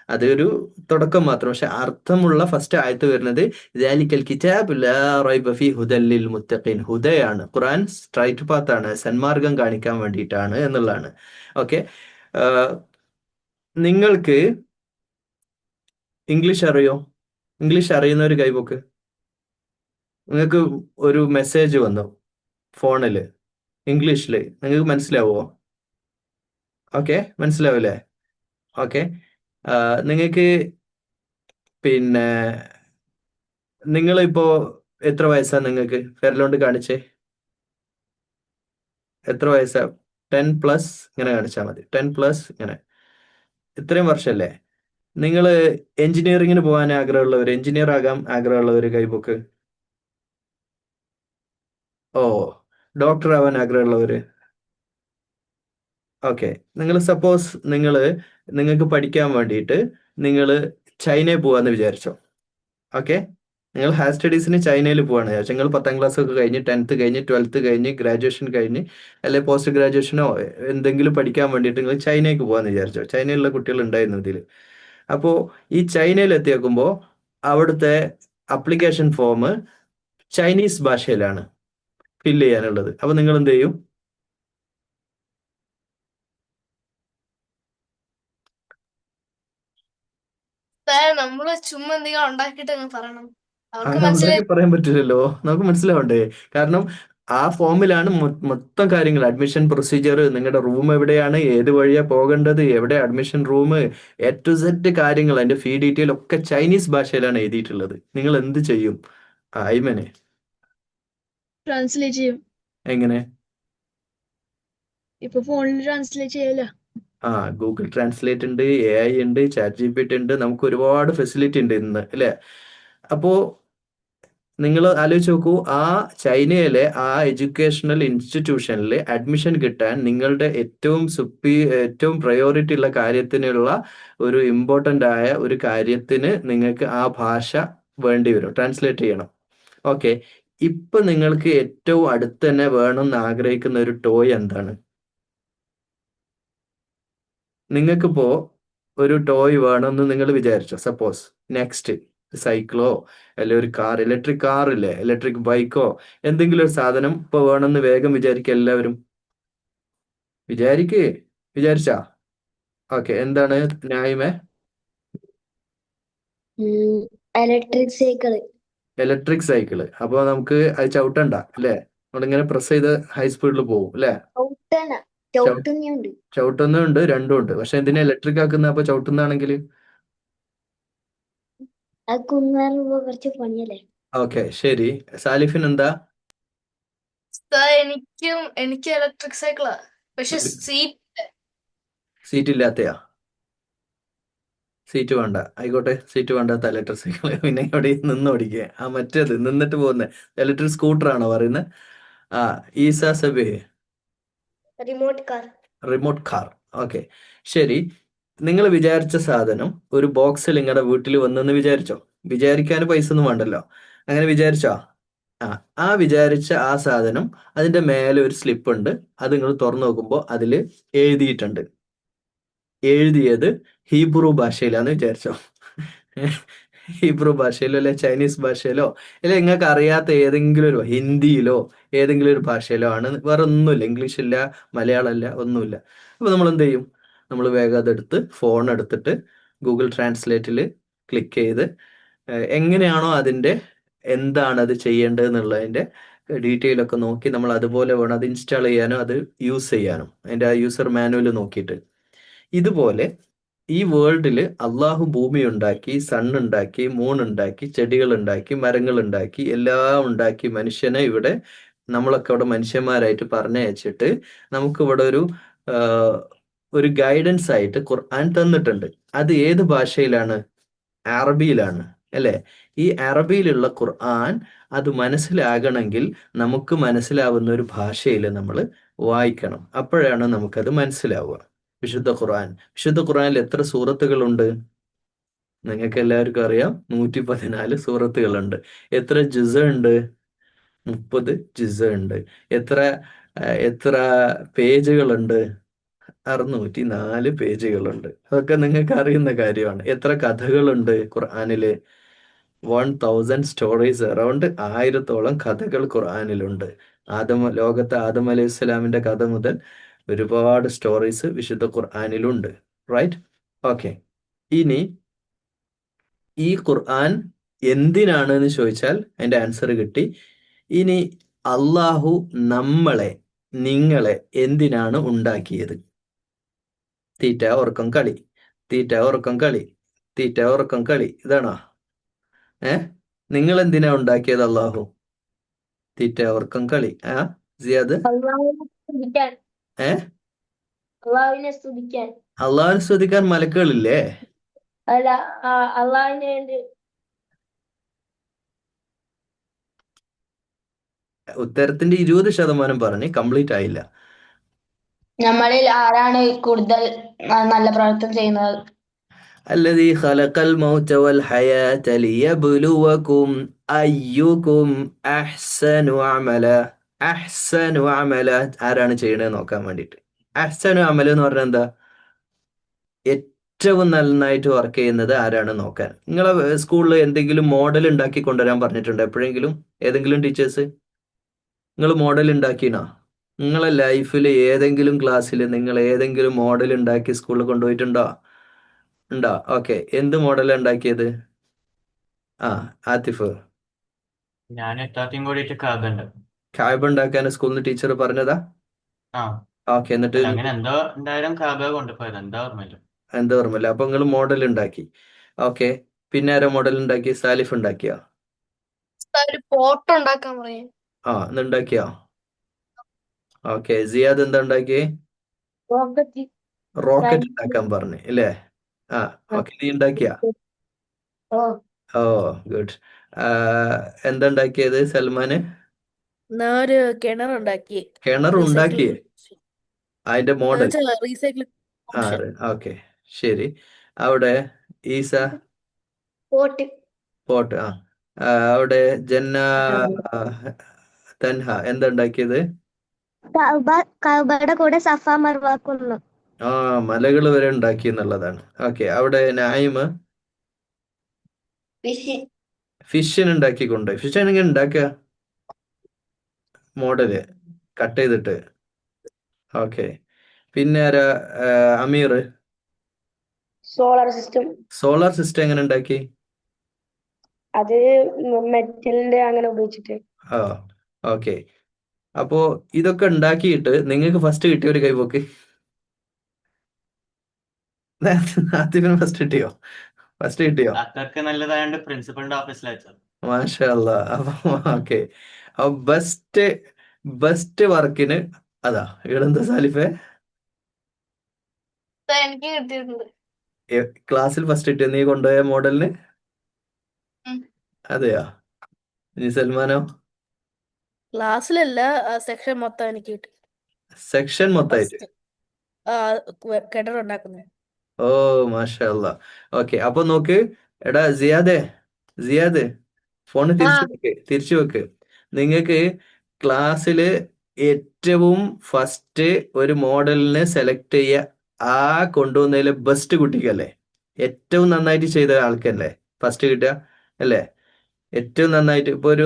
അതൊരു തുടക്കം മാത്രം. പക്ഷെ അർത്ഥമുള്ള ഫസ്റ്റ് ആയത്ത് വരുന്നത് ദാലിക്കൽ കിതാബ് ലാ റൈബ ഫീ ഹുദൽ ലിൽ മുത്തഖീൻ. ഹുദയാണ്, ഖുർആൻ സ്ട്രൈറ്റ് പാത്താണ്, സന്മാർഗം കാണിക്കാൻ വേണ്ടിയിട്ടാണ് എന്നുള്ളതാണ്. ഓക്കെ, നിങ്ങൾക്ക് ഇംഗ്ലീഷ് അറിയോ? ഇംഗ്ലീഷ് അറിയുന്ന ഒരു കൈബുക്ക്. നിങ്ങൾക്ക് ഒരു മെസ്സേജ് വന്നു ഫോണിൽ ഇംഗ്ലീഷിൽ, നിങ്ങൾക്ക് മനസ്സിലാവുമോ? ഓക്കെ, മനസ്സിലാവില്ലേ? ഓക്കെ, നിങ്ങൾക്ക് പിന്നെ നിങ്ങളിപ്പോ എത്ര വയസ്സാ? നിങ്ങൾക്ക് വിരലോണ്ട് കാണിച്ചേ, എത്ര വയസ്സാ? 10+ ഇങ്ങനെ കാണിച്ചാൽ മതി. 10+ ഇങ്ങനെ. ഇത്രയും വർഷമല്ലേ? നിങ്ങൾ എഞ്ചിനീയറിങ്ങിന് പോകാൻ ആഗ്രഹമുള്ളവർ, എഞ്ചിനീയർ ആകാൻ ആഗ്രഹമുള്ളവർ കൈബുക്ക്. ഓ, ഡോക്ടർ ആവാൻ ആഗ്രഹമുള്ളവര്. ഓക്കെ, നിങ്ങൾ സപ്പോസ് നിങ്ങൾക്ക് പഠിക്കാൻ വേണ്ടിയിട്ട് നിങ്ങൾ ചൈനയിൽ പോവാന്ന് വിചാരിച്ചോ. ഓക്കെ, നിങ്ങൾ ഹയർ സ്റ്റഡീസിന് ചൈനയിൽ പോവാണ് വിചാരിച്ചു. നിങ്ങൾ 10ാം ക്ലാസ് ഒക്കെ കഴിഞ്ഞ് 10th കഴിഞ്ഞ് 12th കഴിഞ്ഞ് ഗ്രാജുവേഷൻ കഴിഞ്ഞ് അല്ലെങ്കിൽ പോസ്റ്റ് ഗ്രാജുവേഷനോ എന്തെങ്കിലും പഠിക്കാൻ വേണ്ടിയിട്ട് നിങ്ങൾ ചൈനയ്ക്ക് പോകാന്ന് വിചാരിച്ചോ. ചൈനയിലുള്ള കുട്ടികൾ ഉണ്ടായിരുന്നു ഇതിൽ. അപ്പോൾ ഈ ചൈനയിൽ എത്തിയേക്കുമ്പോൾ അവിടുത്തെ അപ്ലിക്കേഷൻ ഫോം ചൈനീസ് ഭാഷയിലാണ് ഫില്ല് ചെയ്യാനുള്ളത്. അപ്പോൾ നിങ്ങൾ എന്ത് ചെയ്യും? നമ്മള് ചുമ്മാ എന്തെങ്കിലും ഉണ്ടാക്കിയിട്ട് അങ്ങ് പറയണം. അവർക്ക് അങ്ങനെ ഉണ്ടാക്കി മനസ്സിലായി. പറയാൻ പറ്റില്ലല്ലോ, നമുക്ക് മനസ്സിലാവണ്ടേ? കാരണം ആ ഫോമിലാണ് മൊത്തം കാര്യങ്ങൾ, അഡ്മിഷൻ പ്രൊസീജിയർ, നിങ്ങളുടെ റൂം എവിടെയാണ്, ഏത് വഴിയാ പോകേണ്ടത്, എവിടെ admission room, A to Z കാര്യങ്ങൾ, അതിന്റെ ഫീ ഡീറ്റെയിൽ ഒക്കെ ചൈനീസ് ഭാഷയിലാണ് എഴുതിയിട്ടുള്ളത്. നിങ്ങൾ എന്ത് ചെയ്യും? ഐമനെ ട്രാൻസ്ലേറ്റ് ചെയ്യും. എങ്ങനെ? ഇപ്പൊ ഫോണിൽ ട്രാൻസ്ലേറ്റ് ചെയ്യല്ലോ. ഗൂഗിൾ ട്രാൻസ്ലേറ്റ് ഉണ്ട്, AI ഉണ്ട്, ChatGPT ഉണ്ട്, നമുക്ക് ഒരുപാട് ഫെസിലിറ്റി ഉണ്ട് ഇന്ന്, അല്ലേ? അപ്പോ നിങ്ങൾ ആലോചിച്ച് നോക്കൂ, ആ ചൈനയിലെ ആ എഡ്യൂക്കേഷണൽ ഇൻസ്റ്റിറ്റ്യൂഷനിൽ അഡ്മിഷൻ കിട്ടാൻ നിങ്ങളുടെ ഏറ്റവും പ്രയോറിറ്റി ഉള്ള കാര്യത്തിനുള്ള ഒരു ഇമ്പോർട്ടൻ്റ് ആയ ഒരു കാര്യത്തിന് നിങ്ങൾക്ക് ആ ഭാഷ വേണ്ടി വരും, ട്രാൻസ്ലേറ്റ് ചെയ്യണം. ഓക്കെ, ഇപ്പൊ നിങ്ങൾക്ക് ഏറ്റവും അടുത്ത് തന്നെ വേണമെന്ന് ആഗ്രഹിക്കുന്ന ഒരു ടോയ് എന്താണ്? നിങ്ങൾക്കിപ്പോ ഒരു ടോയ് വേണമെന്ന് നിങ്ങൾ വിചാരിച്ചോ. സപ്പോസ് നെക്സ്റ്റ് സൈക്കിളോ അല്ലെങ്കിൽ ഒരു കാർ, ഇലക്ട്രിക് കാർ ഇല്ലേ, ഇലക്ട്രിക് ബൈക്കോ, എന്തെങ്കിലും ഒരു സാധനം ഇപ്പൊ വേണമെന്ന് വേഗം വിചാരിക്കുക എല്ലാവരും. വിചാരിച്ചാ? ഓക്കെ, എന്താണ് ന്യായമേ? Electric cycle. Electric cycle. അപ്പൊ നമുക്ക് അത് ചവിട്ടണ്ട അല്ലേ? നമ്മളിങ്ങനെ പ്രസ് ചെയ്ത് ഹൈ സ്പീഡിൽ പോകും അല്ലേ? ചവിട്ടുന്നുണ്ട്. ചവിട്ടുന്നുണ്ട്, രണ്ടും ഉണ്ട്. പക്ഷെ എന്തിനാ ഇലക്ട്രിക് ആക്കുന്നത് അപ്പൊ ചവിട്ടുന്നാണെങ്കിൽ? അത് കുന്നേറുമ്പോ കുറച്ച് പണിയല്ലേ. ഓക്കെ, ശരി. സാലിഫിന് എന്താ? എനിക്ക് ഇലക്ട്രിക് സൈക്കിളാ, പക്ഷെ സീറ്റ് ഇല്ലാത്തയാ? സീറ്റ് വേണ്ട, ആയിക്കോട്ടെ, സീറ്റ് വേണ്ടാത്ത ഇലക്ട്രിക് സൈക്കിൾ. പിന്നെ ഇവിടെ നിന്ന് ഓടിക്കുക. മറ്റേത് നിന്നിട്ട് പോകുന്നത് ഇലക്ട്രിക് സ്കൂട്ടർ ആണോ പറയുന്നത്? ഈസ സബേ, remote car. Remote car. Okay, ശരി. നിങ്ങൾ വിചാരിച്ച സാധനം ഒരു ബോക്സിൽ നിങ്ങളുടെ വീട്ടിൽ വന്നെന്ന് വിചാരിച്ചോ. വിചാരിക്കാൻ പൈസ ഒന്നും വേണ്ടല്ലോ, അങ്ങനെ വിചാരിച്ചോ? ആ വിചാരിച്ച ആ സാധനം, അതിന്റെ മേലെ ഒരു സ്ലിപ്പ് ഉണ്ട്. അത് നിങ്ങൾ തുറന്നു നോക്കുമ്പോൾ അതിൽ എഴുതിയത് ഹീബ്രു ഭാഷയിലാന്ന് വിചാരിച്ചോ. ഹീബ്രു ഭാഷയിലോ അല്ലെ ചൈനീസ് ഭാഷയിലോ അല്ലെ നിങ്ങൾക്ക് അറിയാത്ത ഏതെങ്കിലും ഒരു ഹിന്ദിയിലോ ഏതെങ്കിലും ഒരു ഭാഷയിലോ ആണ്. വേറെ ഒന്നുമില്ല, ഇംഗ്ലീഷ് ഇല്ല, മലയാളം ഇല്ല, ഒന്നുമില്ല. അപ്പൊ നമ്മൾ എന്ത് ചെയ്യും? നമ്മൾ വേഗം അതെടുത്ത് ഫോൺ എടുത്തിട്ട് ഗൂഗിൾ ട്രാൻസ്ലേറ്റിൽ ക്ലിക്ക് ചെയ്ത് എങ്ങനെയാണോ എന്താണ് അത് ചെയ്യേണ്ടത് എന്നുള്ളതിന്റെ ഡീറ്റെയിൽ ഒക്കെ നോക്കി നമ്മൾ അതുപോലെ വേണം അത് ഇൻസ്റ്റാൾ ചെയ്യാനും അത് യൂസ് ചെയ്യാനും, അതിന്റെ ആ യൂസർ മാനുവൽ നോക്കിയിട്ട്. ഇതുപോലെ ഈ വേൾഡിൽ അള്ളാഹു ഭൂമി ഉണ്ടാക്കി, സൺ ഉണ്ടാക്കി, മൂൺ ഉണ്ടാക്കി, ചെടികൾ ഉണ്ടാക്കി, മരങ്ങൾ ഉണ്ടാക്കി, എല്ലാം ഉണ്ടാക്കി മനുഷ്യനെ ഇവിടെ നമ്മളൊക്കെ ഇവിടെ മനുഷ്യന്മാരായിട്ട് പറഞ്ഞയച്ചിട്ട് നമുക്കിവിടെ ഒരു ഗൈഡൻസ് ആയിട്ട് ഖുർആൻ തന്നിട്ടുണ്ട്. അത് ഏത് ഭാഷയിലാണ്? അറബിയിലാണ് അല്ലേ? ഈ അറബിയിലുള്ള ഖുർആൻ അത് മനസ്സിലാകണമെങ്കിൽ നമുക്ക് മനസ്സിലാവുന്ന ഒരു ഭാഷയിൽ നമ്മൾ വായിക്കണം. അപ്പോഴാണ് നമുക്കത് മനസ്സിലാവുക. വിശുദ്ധ ഖുർആനിൽ എത്ര സൂറത്തുകളുണ്ട്? നിങ്ങൾക്ക് എല്ലാവർക്കും അറിയാം, 114 സൂറത്തുകളുണ്ട്. എത്ര ജുസ് ഉണ്ട്? 30 ജുസ് ഉണ്ട്. എത്ര പേജുകളുണ്ട്? 604 പേജുകളുണ്ട്. അതൊക്കെ നിങ്ങൾക്ക് അറിയുന്ന കാര്യമാണ്. എത്ര കഥകളുണ്ട് ഖുർആനില്? 1000 സ്റ്റോറീസ്, അറൗണ്ട് 1000-ഓളം കഥകൾ ഖുർആനിലുണ്ട്. ലോകത്ത് ആദം അലൈഹി സ്വലാമിന്റെ കഥ മുതൽ ഒരുപാട് സ്റ്റോറീസ് വിശുദ്ധ ഖുർആനിലുണ്ട്. റൈറ്റ്? ഓക്കെ. ഇനി ഈ ഖുർആൻ എന്തിനാണ് എന്ന് ചോദിച്ചാൽ അതിന്റെ ആൻസർ കിട്ടി. ഇനി അള്ളാഹു നിങ്ങളെ എന്തിനാണ് ഉണ്ടാക്കിയത്? തീറ്റ ഉറക്കം കളി, തീറ്റ ഉറക്കം കളി, തീറ്റ ഉറക്കം കളി, ഇതാണോ? നിങ്ങൾ എന്തിനാ ഉണ്ടാക്കിയത് അള്ളാഹു? തീറ്റ ഉറക്കം കളി. സിയാദ്? അള്ളാഹുവിനെ സ്തുതിക്കാൻ. ഏ അള്ളാഹുവിനെ സ്തുതിക്കാൻ. അള്ളാഹുവിനെ സ്തുതിക്കാൻ മലക്കുകളില്ലേ? അല്ല, അള്ളാഹുവിനെ വേണ്ടി. ഉത്തരത്തിന്റെ 20% പറഞ്ഞ് കംപ്ലീറ്റ് ആയില്ല. നമ്മളിൽ ആരാണ് കൂടുതൽ നല്ല പ്രവർത്തനം ചെയ്യുന്നത്? الذي خلق الموت والحياة ليبلوكم أيكم أحسن عملا. അഹ്സനു അമല ആരാണ് ചെയ്യണത് നോക്കാൻ വേണ്ടിയിട്ട്. അഹ്സനു അമല എന്ന് പറഞ്ഞാൽ എന്താ? ഏറ്റവും നന്നായിട്ട് വർക്ക് ചെയ്യുന്നത് ആരാണ് നോക്കാൻ. നിങ്ങളെ സ്കൂളിൽ എന്തെങ്കിലും മോഡൽ ഉണ്ടാക്കി കൊണ്ടുവരാൻ പറഞ്ഞിട്ടുണ്ടോ എപ്പോഴെങ്കിലും? ഏതെങ്കിലും ടീച്ചേഴ്സ് നിങ്ങൾ മോഡൽ ഉണ്ടാക്കിനോ? നിങ്ങളെ ലൈഫിൽ ഏതെങ്കിലും ക്ലാസ്സിൽ നിങ്ങൾ ഏതെങ്കിലും മോഡൽ ഉണ്ടാക്കി സ്കൂളിൽ കൊണ്ടുപോയിട്ടുണ്ടോ? ഉണ്ടോ? ഓക്കെ. എന്ത് മോഡലാണ് ഉണ്ടാക്കിയത്? ആതിഫ്. ഞാൻ എത്താത്തയും കൂടിയിട്ട് കാബുണ്ട്. കാബ് ഉണ്ടാക്കാൻ സ്കൂളിൽ നിന്ന് ടീച്ചർ പറഞ്ഞതാ? ആ ഓക്കെ. എന്നിട്ട് അല്ല, അങ്ങനെ എന്തോ എന്തായാലും കാബ കൊണ്ടുപോയത് എന്താ ഓർമ്മയില്ല. എന്താ ഓർമ്മയില്ല. അപ്പൊ നിങ്ങൾ മോഡൽ ഉണ്ടാക്കി. ഓക്കെ. പിന്നെ ആരോ മോഡൽ ഉണ്ടാക്കി? സാലിഫ് ഉണ്ടാക്കിയോ? ഒരു പോട്ട് ഉണ്ടാക്കാൻ പറയും. ഇന്നുണ്ടാക്കിയോ? ഓക്കെ. സിയാദ് എന്താ ഉണ്ടാക്കി? റോക്കറ്റ്. റോക്കറ്റ് ഉണ്ടാക്കാൻ പറഞ്ഞു അല്ലേ? ഓക്കെ. നീ ഉണ്ടാക്കിയ? ഓ, ഗുഡ്. എന്താ ഉണ്ടാക്കിയത് സൽമാന്? ഞാൻ ഒരു കിണറുണ്ടാക്കി. കിണറുണ്ടാക്കിയേ? അതിന്റെ മോഡൽ? റീസൈക്കിൾ ഓക്കെ, ശരി. അവിടെ ഈസ? പോട്ട്. പോട്ട്. അവിടെ ജന്ന, തൻഹ എന്താ ഉണ്ടാക്കിയത്? കഅബയുടെ കൂടെ സഫ മർവാക്കുന്നു. മലകൾ വരെ ഉണ്ടാക്കി എന്നുള്ളതാണ്. ഓക്കെ. അവിടെ നായിമ്? ഫിഷിന് ഉണ്ടാക്കിക്കൊണ്ട്. ഫിഷ് എങ്ങനെ ഉണ്ടാക്കുക? മോഡല് കട്ട് ചെയ്തിട്ട്. ഓക്കെ. പിന്നെ ആരാ? Aamir? Solar system. Solar system എങ്ങനെ ഉണ്ടാക്കി? അത് മെറ്റലിന്റെ അങ്ങനെ ഉപയോഗിച്ചിട്ട്. ഓക്കെ. അപ്പോ ഇതൊക്കെ ഉണ്ടാക്കിയിട്ട് നിങ്ങൾക്ക് ഫസ്റ്റ് കിട്ടിയ ഒരു കൈപോക്ക്? ആതിഫിന് ഫസ്റ്റ് കിട്ടിയോ? ഫസ്റ്റ് കിട്ടിയോ? അതൊക്കെ നല്ലതായോണ്ട് പ്രിൻസിപ്പളിന്റെ ഓഫീസിൽ വെച്ചത്. മാഷാ അല്ലാ. ഓക്കെ. ബെസ്റ്റ് വർക്കിന് അതാ ഇവിടെന്താ സാലിഫേ? എനിക്ക് കിട്ടിയിട്ടുണ്ട്. ക്ലാസ്സിൽ ഫസ്റ്റ് കിട്ടിയ നീ കൊണ്ടുപോയ മോഡലിന്? അതെയോ? ഇനി സൽമാനോ? ക്ലാസ്സിലല്ല, സെക്ഷൻ മൊത്തം എനിക്ക് കിട്ടി. സെക്ഷൻ മൊത്തമായിട്ട്? കിണറുണ്ടാക്കുന്നത്. ഓ, മാഷാ അല്ലാ. ഓക്കെ. അപ്പൊ നോക്ക്, എടാ സിയാദ് ഫോണ് തിരിച്ചു വെക്ക്. നിങ്ങൾക്ക് ക്ലാസ്സില് ഏറ്റവും ഫസ്റ്റ് ഒരു മോഡലിനെ സെലക്ട് കൊണ്ടുവന്നതിലെ ബെസ്റ്റ് കുട്ടിക്കല്ലേ? ഏറ്റവും നന്നായിട്ട് ചെയ്ത ആൾക്കല്ലേ ഫസ്റ്റ് കിട്ടുക അല്ലേ? ഏറ്റവും നന്നായിട്ട് ഇപ്പൊ ഒരു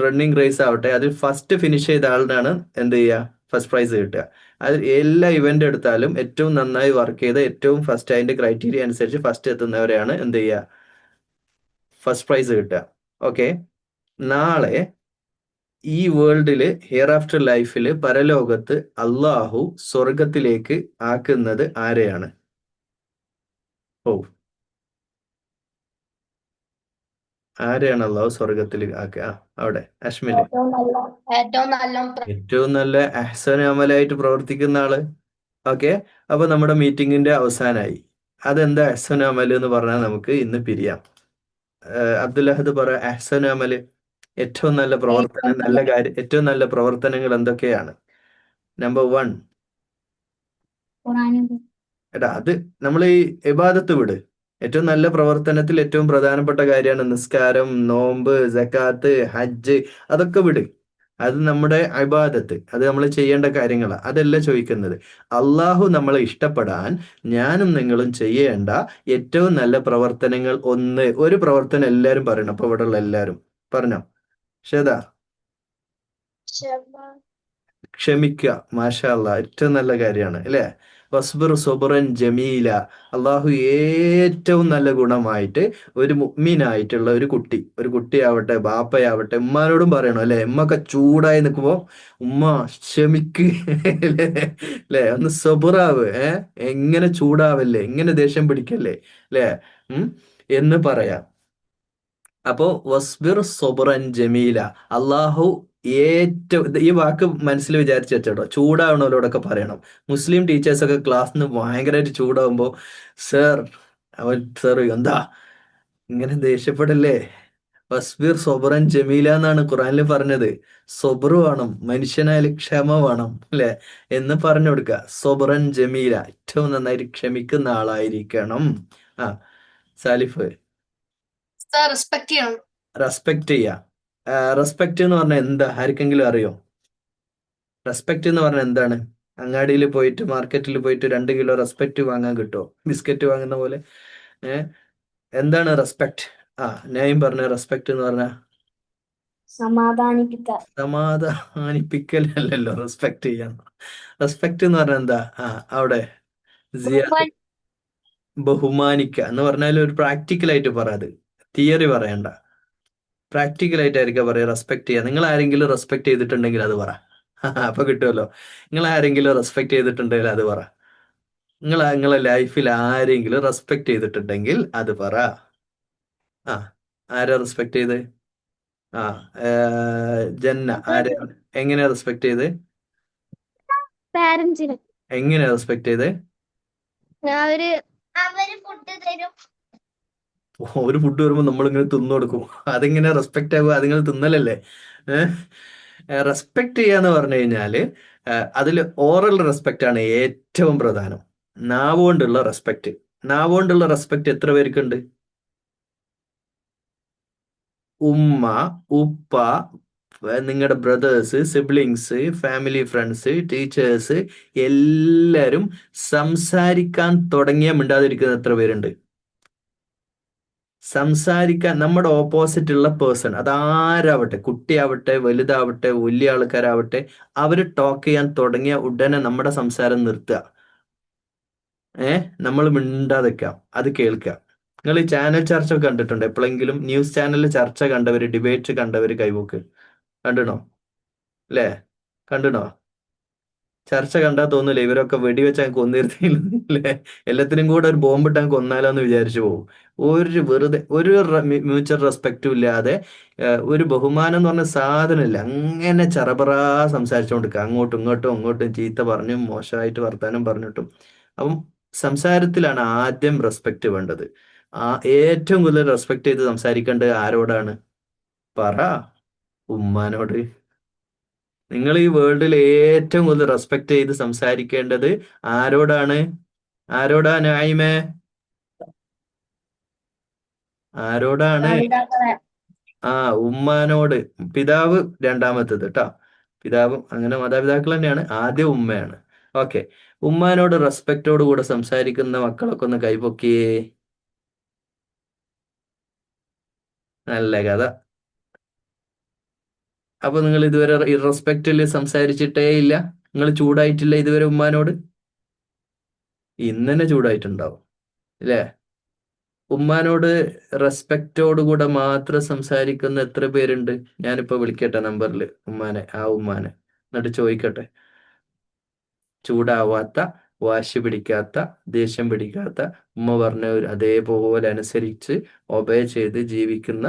റണ്ണിങ് റേസ് ആവട്ടെ, അതിൽ ഫസ്റ്റ് ഫിനിഷ് ചെയ്ത ആളിനാണ് എന്ത് ചെയ്യുക? ഫസ്റ്റ് പ്രൈസ് കിട്ടുക. അതിൽ എല്ലാ ഇവന്റ് എടുത്താലും ഏറ്റവും നന്നായി വർക്ക് ചെയ്ത ഏറ്റവും ഫസ്റ്റ് അതിന്റെ ക്രൈറ്റീരിയ അനുസരിച്ച് ഫസ്റ്റ് എത്തുന്നവരെയാണ് എന്ത് ചെയ്യുക? ഫസ്റ്റ് പ്രൈസ് കിട്ടുക. ഓക്കെ. നാളെ ഈ വേൾഡില് ഹിയർ ആഫ്റ്റർ ലൈഫില് പരലോകത്ത് അള്ളാഹു സ്വർഗത്തിലേക്ക് ആക്കുന്നത് ആരെയാണ്? ആരെയാണ് അള്ളാഹു സ്വർഗത്തിൽ ആക്കുക? അവിടെ അശ്മില് ഏറ്റവും നല്ല അഹ്സൻ അമലായിട്ട് പ്രവർത്തിക്കുന്ന ആള്. ഓക്കെ. അപ്പൊ നമ്മുടെ മീറ്റിംഗിന്റെ അവസാനമായി. അതെന്താ അഹ്സൻ അമൽ എന്ന് പറഞ്ഞാൽ നമുക്ക് ഇന്ന് പിരിയാം. അബ്ദുല്ലഹദ് പറ, അഹ്സൻ അമല് ഏറ്റവും നല്ല പ്രവർത്തനം, നല്ല കാര്യം, ഏറ്റവും നല്ല പ്രവർത്തനങ്ങൾ എന്തൊക്കെയാണ്? നമ്പർ 1. എടാ, അത് നമ്മൾ ഈ ഇബാദത്ത് വിട്. ഏറ്റവും നല്ല പ്രവർത്തനത്തിൽ ഏറ്റവും പ്രധാനപ്പെട്ട കാര്യമാണ് നിസ്കാരം, നോമ്പ്, സക്കാത്ത്, ഹജ്ജ്. അതൊക്കെ വിട്. അത് നമ്മുടെ ഇബാദത്ത്, അത് നമ്മൾ ചെയ്യേണ്ട കാര്യങ്ങളാണ്. അതല്ല ചോദിക്കുന്നത്. അള്ളാഹു നമ്മളെ ഇഷ്ടപ്പെടാൻ ഞാനും നിങ്ങളും ചെയ്യേണ്ട ഏറ്റവും നല്ല പ്രവർത്തനങ്ങൾ ഒരു പ്രവർത്തനം എല്ലാവരും പറയണം. അപ്പൊ ഇവിടെ ഉള്ള എല്ലാവരും പറഞ്ഞോ. ഷേതാ? ക്ഷമിക്കുക. മാഷാ അല്ലാ, ഏറ്റവും നല്ല കാര്യമാണ് അല്ലേ? വസ്ബിർ സൊബറൻ ജമീല. അള്ളാഹു ഏറ്റവും നല്ല ഗുണമായിട്ട് ഒരു മുഅ്മിനായിട്ടുള്ള ഒരു കുട്ടിയാവട്ടെ, ബാപ്പയാവട്ടെ, ഉമ്മാനോടും പറയണം അല്ലെ? ഉമ്മൊക്കെ ചൂടായി നിൽക്കുമ്പോ ഉമ്മ ക്ഷമിക്ക് അല്ലെ? ഒന്ന് സബുറാവ്. എങ്ങനെ ചൂടാവല്ലേ, എങ്ങനെ ദേഷ്യം പിടിക്കല്ലേ അല്ലേ? എന്ന് പറയാം. അപ്പോ വസ്ബിർ സൊബറൻ ജമീല. അള്ളാഹു ഈ വാക്ക് മനസ്സിൽ വിചാരിച്ചു വെച്ചോട്ടോ. ചൂടാവണവരോടൊക്കെ പറയണം. മുസ്ലിം ടീച്ചേഴ്സൊക്കെ ക്ലാസ്സിന് ഭയങ്കരമായിട്ട് ചൂടാവുമ്പോ, സാർ എന്താ ഇങ്ങനെ ദേഷ്യപ്പെടല്ലേ, വസ്ബിർ സൊബറൻ ജമീല എന്നാണ് ഖുറാനിൽ പറഞ്ഞത്. സൊബറ് വേണം, മനുഷ്യനായാലും ക്ഷമ വേണം അല്ലെ എന്ന് പറഞ്ഞു കൊടുക്കുക. സൊബറൻ ജമീല, ഏറ്റവും നന്നായിട്ട് ക്ഷമിക്കുന്ന ആളായിരിക്കണം. സാലിഫ്? റെസ്പെക്ട് ചെയ്യണം. റെസ്പെക്ട് ചെയ്യാം. റെസ്പെക്ട് എന്ന് പറഞ്ഞാൽ എന്താ, ആർക്കെങ്കിലും അറിയോ? റെസ്പെക്ട് എന്ന് പറഞ്ഞാൽ എന്താണ്? അങ്ങാടിയിൽ പോയിട്ട്, മാർക്കറ്റിൽ പോയിട്ട് 2 കിലോ റെസ്പെക്ട് വാങ്ങാൻ കിട്ടുമോ? ബിസ്ക്കറ്റ് വാങ്ങുന്ന പോലെ. എന്താണ് റെസ്പെക്ട്? നയം പറഞ്ഞ റെസ്പെക്ട് എന്ന് പറഞ്ഞ സമാധാനിപ്പിക്കലല്ലോ റെസ്പെക്ട് ചെയ്യാൻ. റെസ്പെക്ട് എന്ന് പറഞ്ഞാൽ എന്താ? അവിടെ ബഹുമാനിക്കുക എന്ന് പറഞ്ഞാൽ ഒരു പ്രാക്ടിക്കലായിട്ട് പറയാത്, തിയറി പറയണ്ട. പ്രാക്ടിക്കലായിട്ടായിരിക്കും പറയുക റെസ്പെക്ട് ചെയ്യുക. നിങ്ങൾ ആരെങ്കിലും റെസ്പെക്ട് ചെയ്തിട്ടുണ്ടെങ്കിൽ അത് പറ. അപ്പൊ കിട്ടുമല്ലോ. നിങ്ങൾ ആരെങ്കിലും റെസ്പെക്ട് ചെയ്തിട്ടുണ്ടെങ്കിൽ അത് പറ. നിങ്ങളെ ലൈഫിൽ ആരെങ്കിലും റെസ്പെക്ട് ചെയ്തിട്ടുണ്ടെങ്കിൽ അത് പറ. ആരാ റെസ്പെക്ട് ചെയ്ത്? ജന്ന ആരെ എങ്ങനെയാ റെസ്പെക്ട് ചെയ്ത്? പാരന്റ്സിനെ എങ്ങനെയാ റെസ്പെക്ട് ചെയ്ത്? അവര് ഫുഡ് തരും. ഒരു ഫുഡ് വരുമ്പോൾ നമ്മളിങ്ങനെ തിന്നു കൊടുക്കും. അതെങ്ങനെ റെസ്പെക്ട് ആകുക? അതിങ്ങൾ തിന്നലല്ലേ. റെസ്പെക്ട് ചെയ്യാന്ന് പറഞ്ഞു കഴിഞ്ഞാല് അതിൽ ഓറൽ റെസ്പെക്റ്റ് ആണ് ഏറ്റവും പ്രധാനം. നാവുകൊണ്ടുള്ള റെസ്പെക്റ്റ് എത്ര പേർക്കുണ്ട്? ഉമ്മ, ഉപ്പ, നിങ്ങളുടെ brothers, siblings, family, friends, teachers, എല്ലാരും സംസാരിക്കാൻ തുടങ്ങിയാൽ മിണ്ടാതിരിക്കുന്ന എത്ര പേരുണ്ട്? സംസാരിക്കാൻ നമ്മുടെ ഓപ്പോസിറ്റ് ഉള്ള പേഴ്സൺ, അതാരാവട്ടെ, കുട്ടിയാവട്ടെ, വലുതാവട്ടെ, വലിയ ആൾക്കാരാവട്ടെ, അവര് ടോക്ക് ചെയ്യാൻ തുടങ്ങിയ ഉടനെ നമ്മുടെ സംസാരം നിർത്തുക. നമ്മൾ മിണ്ടാതിരിക്കാം, അത് കേൾക്കുക. നിങ്ങൾ ഈ ചാനൽ ചർച്ച കണ്ടിട്ടുണ്ട് എപ്പോഴെങ്കിലും? ന്യൂസ് ചാനലിൽ ചർച്ച കണ്ടവര്, ഡിബേറ്റ് കണ്ടവര് കൈവോക്ക്. കണ്ടിണോ? അല്ലേ? കണ്ടിണോ? ചർച്ച കണ്ടാൽ തോന്നില്ല ഇവരൊക്കെ വെടിവെച്ച് അങ്ങ് കൊന്നിരുന്നില്ലേ? എല്ലാത്തിനും കൂടെ ഒരു ബോംബിട്ട് അങ്ങ് കൊന്നാലോ എന്ന് വിചാരിച്ചു പോകും. വെറുതെ ഒരു മ്യൂച്വൽ റെസ്പെക്റ്റും ഇല്ലാതെ, ഒരു ബഹുമാനം എന്ന് പറഞ്ഞ സാധനമില്ല. അങ്ങനെ ചറപറാ സംസാരിച്ചുകൊണ്ടിരിക്കുക, അങ്ങോട്ടും ഇങ്ങോട്ടും ചീത്ത പറഞ്ഞും മോശമായിട്ട് വർത്താനം പറഞ്ഞിട്ടും. അപ്പം സംസാരത്തിലാണ് ആദ്യം റെസ്പെക്റ്റ് വേണ്ടത്. ഏറ്റവും കൂടുതൽ റെസ്പെക്ട് ചെയ്ത് സംസാരിക്കേണ്ടത് ആരോടാണ്? പറ. ഉമ്മാനോട്. നിങ്ങൾ ഈ വേൾഡിൽ ഏറ്റവും കൂടുതൽ റെസ്പെക്ട് ചെയ്ത് സംസാരിക്കേണ്ടത് ആരോടാണ്? നായിമേ? ആരോടാണ്? ഉമ്മാനോട്. പിതാവ് രണ്ടാമത്തത് കേട്ടോ. പിതാവും അങ്ങനെ മാതാപിതാക്കൾ തന്നെയാണ്, ആദ്യം ഉമ്മയാണ്. ഓക്കെ. ഉമ്മാനോട് റെസ്പെക്റ്റോട് കൂടെ സംസാരിക്കുന്ന മക്കളൊക്കെ ഒന്ന് കൈപൊക്കിയേ. നല്ല കഥ. അപ്പൊ നിങ്ങൾ ഇതുവരെ ഇറസ്പെക്റ്റിൽ സംസാരിച്ചിട്ടേ ഇല്ല? നിങ്ങൾ ചൂടായിട്ടില്ല ഇതുവരെ ഉമ്മാനോട്? ഇന്നെ ചൂടായിട്ടുണ്ടാവും അല്ലേ? ഉമ്മാനോട് റെസ്പെക്റ്റോടുകൂടെ മാത്രം സംസാരിക്കുന്ന എത്ര പേരുണ്ട്? ഞാനിപ്പോ വിളിക്കട്ടെ നമ്പറിൽ ഉമ്മാനെ, എന്നിട്ട് ചോദിക്കട്ടെ. ചൂടാവാത്ത, വാശി പിടിക്കാത്ത, ദേഷ്യം പിടിക്കാത്ത, ഉമ്മ പറഞ്ഞ അതേപോലെ അനുസരിച്ച് ഒബേ ചെയ്ത് ജീവിക്കുന്ന,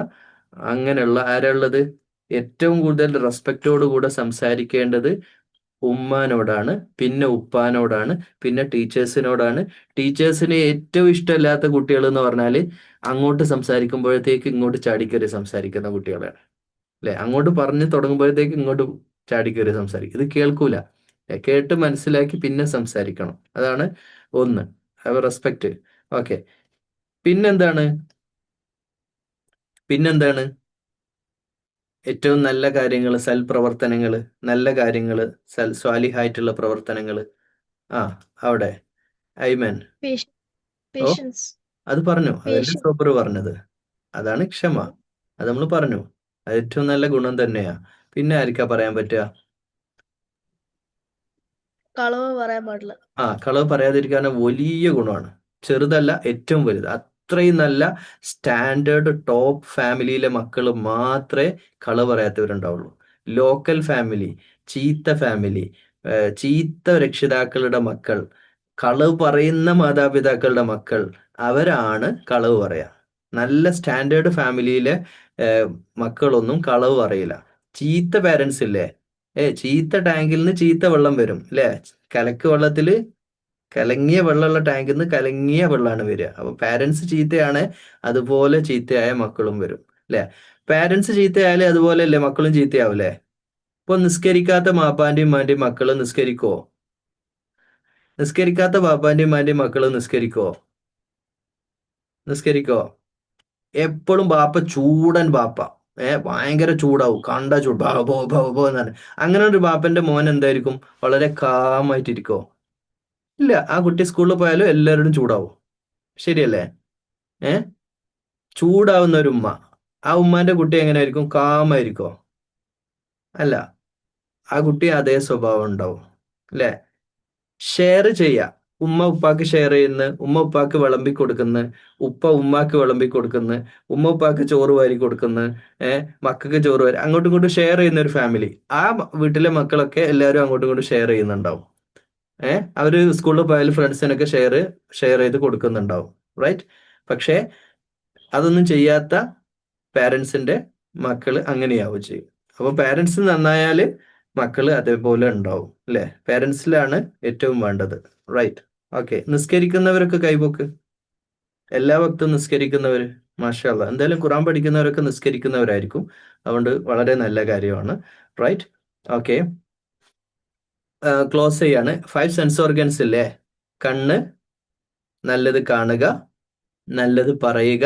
അങ്ങനെയുള്ള ആരുള്ളത്? ഏറ്റവും കൂടുതൽ റെസ്പെക്റ്റോടുകൂടെ സംസാരിക്കേണ്ടത് ഉമ്മാനോടാണ്, പിന്നെ ഉപ്പാനോടാണ്, പിന്നെ ടീച്ചേഴ്സിനോടാണ്. ടീച്ചേഴ്സിന് ഏറ്റവും ഇഷ്ടമില്ലാത്ത കുട്ടികൾ എന്ന് പറഞ്ഞാൽ അങ്ങോട്ട് സംസാരിക്കുമ്പോഴത്തേക്ക് ഇങ്ങോട്ട് ചാടിക്കയറി സംസാരിക്കുന്ന കുട്ടികളാണ് അല്ലെ? അങ്ങോട്ട് പറഞ്ഞു തുടങ്ങുമ്പോഴത്തേക്ക് ഇങ്ങോട്ട് ചാടിക്കയറി സംസാരിക്കും. ഇത് കേൾക്കൂല. കേട്ട് മനസ്സിലാക്കി പിന്നെ സംസാരിക്കണം. അതാണ് ഒന്ന്. റെസ്പെക്റ്റ്. ഓക്കെ. പിന്നെന്താണ്? ഏറ്റവും നല്ല കാര്യങ്ങൾ, സൽപ്രവർത്തനങ്ങൾ, നല്ല കാര്യങ്ങൾ, സ്വാലിഹായിട്ടുള്ള പ്രവർത്തനങ്ങൾ. ആ, അവിടെ ഐമൻ. ഓ, അത് പറഞ്ഞു. അതല്ലേ സോബർ പറഞ്ഞത്. അതാണ് ക്ഷമ. അത് നമ്മൾ പറഞ്ഞു. അത് ഏറ്റവും നല്ല ഗുണം തന്നെയാ. പിന്നെ ആർക്കാ പറയാൻ പറ്റുക? കളവ് പറയാൻ പാടില്ല. കളവ് പറയാതിരിക്കാൻ വലിയ ഗുണമാണ്. ചെറുതല്ല, ഏറ്റവും വലുത്. അത്രയും നല്ല സ്റ്റാൻഡേർഡ് ടോപ്പ് ഫാമിലിയിലെ മക്കൾ മാത്രമേ കളവ് പറയാത്തവരുണ്ടാവുള്ളൂ. ലോക്കൽ ഫാമിലി, ചീത്ത ഫാമിലി, ചീത്ത രക്ഷിതാക്കളുടെ മക്കൾ, കളവ് പറയുന്ന മാതാപിതാക്കളുടെ മക്കൾ, അവരാണ് കളവ് പറയാ. നല്ല സ്റ്റാൻഡേർഡ് ഫാമിലിയിലെ മക്കളൊന്നും കളവ് പറയില്ല. ചീത്ത പാരൻസ് ഇല്ലേ, ചീത്ത ടാങ്കിൽ നിന്ന് ചീത്ത വെള്ളം വരും അല്ലേ? കലക്ക് വെള്ളത്തില് കലങ്ങിയ വെള്ളമുള്ള ടാങ്കിൽ നിന്ന് കലങ്ങിയ വെള്ളമാണ് വരിക. അപ്പൊ പാരൻസ് ചീത്തയാണ്, അതുപോലെ ചീത്തയായ മക്കളും വരും അല്ലെ? പാരൻസ് ചീത്തയായാലേ അതുപോലെ അല്ലേ മക്കളും ചീത്തയാവൂലേ? ഇപ്പൊ നിസ്കരിക്കാത്ത മാപ്പാന്റെയും മാന്റെയും മക്കള് നിസ്കരിക്കോ? നിസ്കരിക്കാത്ത പാപ്പാന്റെയും മാന്റെയും മക്കള് നിസ്കരിക്കോ? എപ്പോഴും ബാപ്പ ചൂടൻ ബാപ്പ, ഭയങ്കര ചൂടാവും, കണ്ട ചൂട് ബോ എന്നാണ്. അങ്ങനെ ഒരു ബാപ്പന്റെ മോൻ എന്തായിരിക്കും? വളരെ കാമായിട്ടിരിക്കോ? ഇല്ല. ആ കുട്ടി സ്കൂളിൽ പോയാലും എല്ലാവരോടും ചൂടാവും. ശരിയല്ലേ? ചൂടാവുന്ന ഒരു ഉമ്മ, ആ ഉമ്മാന്റെ കുട്ടി എങ്ങനെയായിരിക്കും? കാമായിരിക്കോ? അല്ല, ആ കുട്ടി അതേ സ്വഭാവം ഉണ്ടാവും അല്ലെ? ഷെയർ ചെയ്യാ. ഉമ്മ ഉപ്പാക്ക് ഷെയർ ചെയ്യുന്നു, ഉമ്മ ഉപ്പാക്ക് വിളമ്പി കൊടുക്കുന്നു, ഉപ്പ ഉമ്മാക്ക് വിളമ്പി കൊടുക്കുന്നു, ഉമ്മ ഉപ്പാക്ക് ചോറ് വാരി കൊടുക്കുന്നു, മക്കൾക്ക് ചോറ് വാരി, അങ്ങോട്ടും ഇങ്ങോട്ടും ഷെയർ ചെയ്യുന്ന ഒരു ഫാമിലി. ആ വീട്ടിലെ മക്കളൊക്കെ എല്ലാവരും അങ്ങോട്ടും ഇങ്ങോട്ടും ഷെയർ ചെയ്യുന്നുണ്ടാവും. അവര് സ്കൂളിൽ പോയാലും ഫ്രണ്ട്സിനൊക്കെ ഷെയർ ചെയ്ത് കൊടുക്കുന്നുണ്ടാവും, റൈറ്റ്? പക്ഷേ അതൊന്നും ചെയ്യാത്ത പാരൻസിന്റെ മക്കള് അങ്ങനെയാവും ചെയ്യും. അപ്പൊ പാരൻസ് നന്നായാല് മക്കള് അതേപോലെ ഉണ്ടാവും അല്ലെ? പാരൻസിലാണ് ഏറ്റവും വേണ്ടത്, റൈറ്റ്? ഓക്കെ, നിസ്കരിക്കുന്നവരൊക്കെ കൈപോക്ക്. എല്ലാ വക്തും നിസ്കരിക്കുന്നവര്, മാഷാ അല്ലാ. എന്തായാലും ഖുറാൻ പഠിക്കുന്നവരൊക്കെ നിസ്കരിക്കുന്നവരായിരിക്കും. അതുകൊണ്ട് വളരെ നല്ല കാര്യമാണ്, റൈറ്റ്? ഓക്കെ, ക്ലോസ് ചെയ്യാണ്. 5 സെൻസ് ഓർഗൻസ് ഇല്ലേ? കണ്ണ്, നല്ലത് കാണുക, നല്ലത് പറയുക,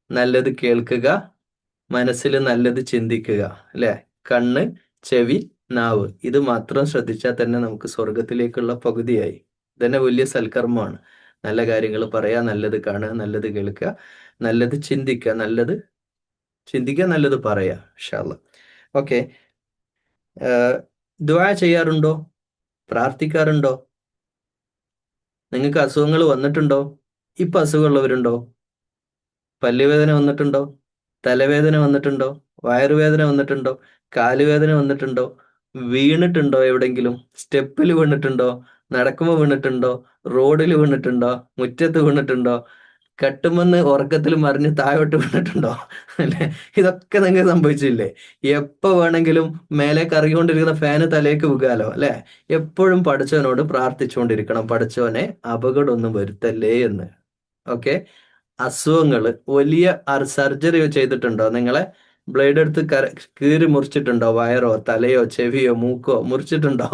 നല്ലത് കേൾക്കുക, മനസ്സിൽ നല്ലത് ചിന്തിക്കുക അല്ലെ? കണ്ണ്, ചെവി, നാവ്, ഇത് മാത്രം ശ്രദ്ധിച്ചാൽ തന്നെ നമുക്ക് സ്വർഗത്തിലേക്കുള്ള പകുതിയായി. ഇതന്നെ വലിയ സൽക്കർമ്മമാണ്. നല്ല കാര്യങ്ങൾ പറയാ, നല്ലത് കാണുക, നല്ലത് കേൾക്കുക, നല്ലത് ചിന്തിക്കുക, നല്ലത് പറയാ. ഇൻഷാ അല്ലാ. ഓക്കെ, ദുആ ചെയ്യാറുണ്ടോ? പ്രാർത്ഥിക്കാറുണ്ടോ? നിങ്ങൾക്ക് അസുഖങ്ങൾ വന്നിട്ടുണ്ടോ? ഇപ്പൊ അസുഖമുള്ളവരുണ്ടോ? പല്ലുവേദന വന്നിട്ടുണ്ടോ? തലവേദന വന്നിട്ടുണ്ടോ? വയറുവേദന വന്നിട്ടുണ്ടോ? കാലുവേദന വന്നിട്ടുണ്ടോ? വീണിട്ടുണ്ടോ? എവിടെങ്കിലും സ്റ്റെപ്പിൽ വീണിട്ടുണ്ടോ? നടക്കുമ്പോൾ വീണിട്ടുണ്ടോ? റോഡിൽ വീണിട്ടുണ്ടോ? മുറ്റത്ത് വീണിട്ടുണ്ടോ? കട്ടുമെന്ന് ഉറക്കത്തിൽ മറിഞ്ഞ് താഴോട്ട് വീണിട്ടുണ്ടോ? അല്ലെ? ഇതൊക്കെ നിങ്ങൾക്ക് സംഭവിച്ചില്ലേ? എപ്പോ വേണമെങ്കിലും മേലെ കറങ്ങിക്കൊണ്ടിരിക്കുന്ന ഫാന് തലേക്ക് വീകാലോ അല്ലെ? എപ്പോഴും പഠിച്ചവനോട് പ്രാർത്ഥിച്ചുകൊണ്ടിരിക്കണം, പഠിച്ചവനെ അപകടമൊന്നും വരുത്തല്ലേ എന്ന്. ഓക്കെ, അസുഖങ്ങള് വലിയ സർജറി ചെയ്തിട്ടുണ്ടോ? നിങ്ങളെ ബ്ലേഡ് എടുത്ത് കീറി മുറിച്ചിട്ടുണ്ടോ? വയറോ തലയോ ചെവിയോ മൂക്കോ മുറിച്ചിട്ടുണ്ടോ?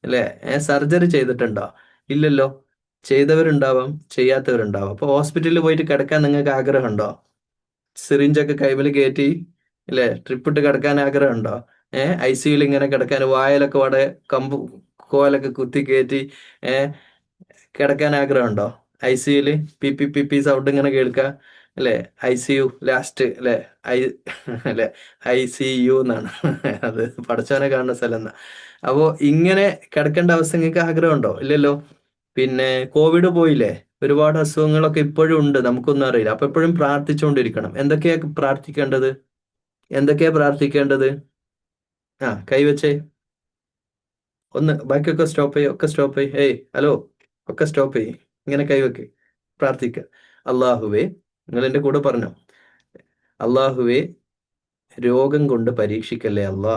അല്ലെ? സർജറി ചെയ്തിട്ടുണ്ടോ? ഇല്ലല്ലോ. ചെയ്തവരുണ്ടാവാം, ചെയ്യാത്തവരുണ്ടാവാം. അപ്പൊ ഹോസ്പിറ്റലിൽ പോയിട്ട് കിടക്കാൻ നിങ്ങൾക്ക് ആഗ്രഹമുണ്ടോ? സിറിഞ്ചൊക്കെ കൈമിൽ കയറ്റി അല്ലെ ട്രിപ്പിട്ട് കിടക്കാൻ ആഗ്രഹമുണ്ടോ? ICUയിൽ ഇങ്ങനെ കിടക്കാൻ, വായലൊക്കെ കമ്പ് കോലൊക്കെ കുത്തി കയറ്റി കിടക്കാൻ ആഗ്രഹമുണ്ടോ? ICUയിൽ പി സൗണ്ട് ഇങ്ങനെ കേൾക്കുക അല്ലെ? ICU ലാസ്റ്റ് അല്ലെ? അല്ലെ, ICU എന്നാണ് അത് പഠിച്ചവനെ കാണുന്ന സ്ഥലം എന്നാ. അപ്പോ ഇങ്ങനെ കിടക്കേണ്ട അവസ്ഥ നിങ്ങൾക്ക് ആഗ്രഹമുണ്ടോ? ഇല്ലല്ലോ. പിന്നെ കോവിഡ് പോയില്ലേ? ഒരുപാട് അസുഖങ്ങളൊക്കെ ഇപ്പോഴും ഉണ്ട്, നമുക്കൊന്നും അറിയില്ല. അപ്പൊ എപ്പോഴും പ്രാർത്ഥിച്ചുകൊണ്ടിരിക്കണം. എന്തൊക്കെയാ പ്രാർത്ഥിക്കേണ്ടത്? കൈവച്ചേ. ഒന്ന് ബാക്കിയൊക്കെ സ്റ്റോപ്പ് ചെയ്യ്. ഹലോ, ഒക്കെ സ്റ്റോപ്പ് ചെയ്യ്. ഇങ്ങനെ കൈവെക്ക്, പ്രാർത്ഥിക്കുക. അള്ളാഹുവേ, നിങ്ങൾ എൻ്റെ കൂടെ പറഞ്ഞോ. അള്ളാഹുവേ, രോഗം കൊണ്ട് പരീക്ഷിക്കല്ലേ അല്ലാ.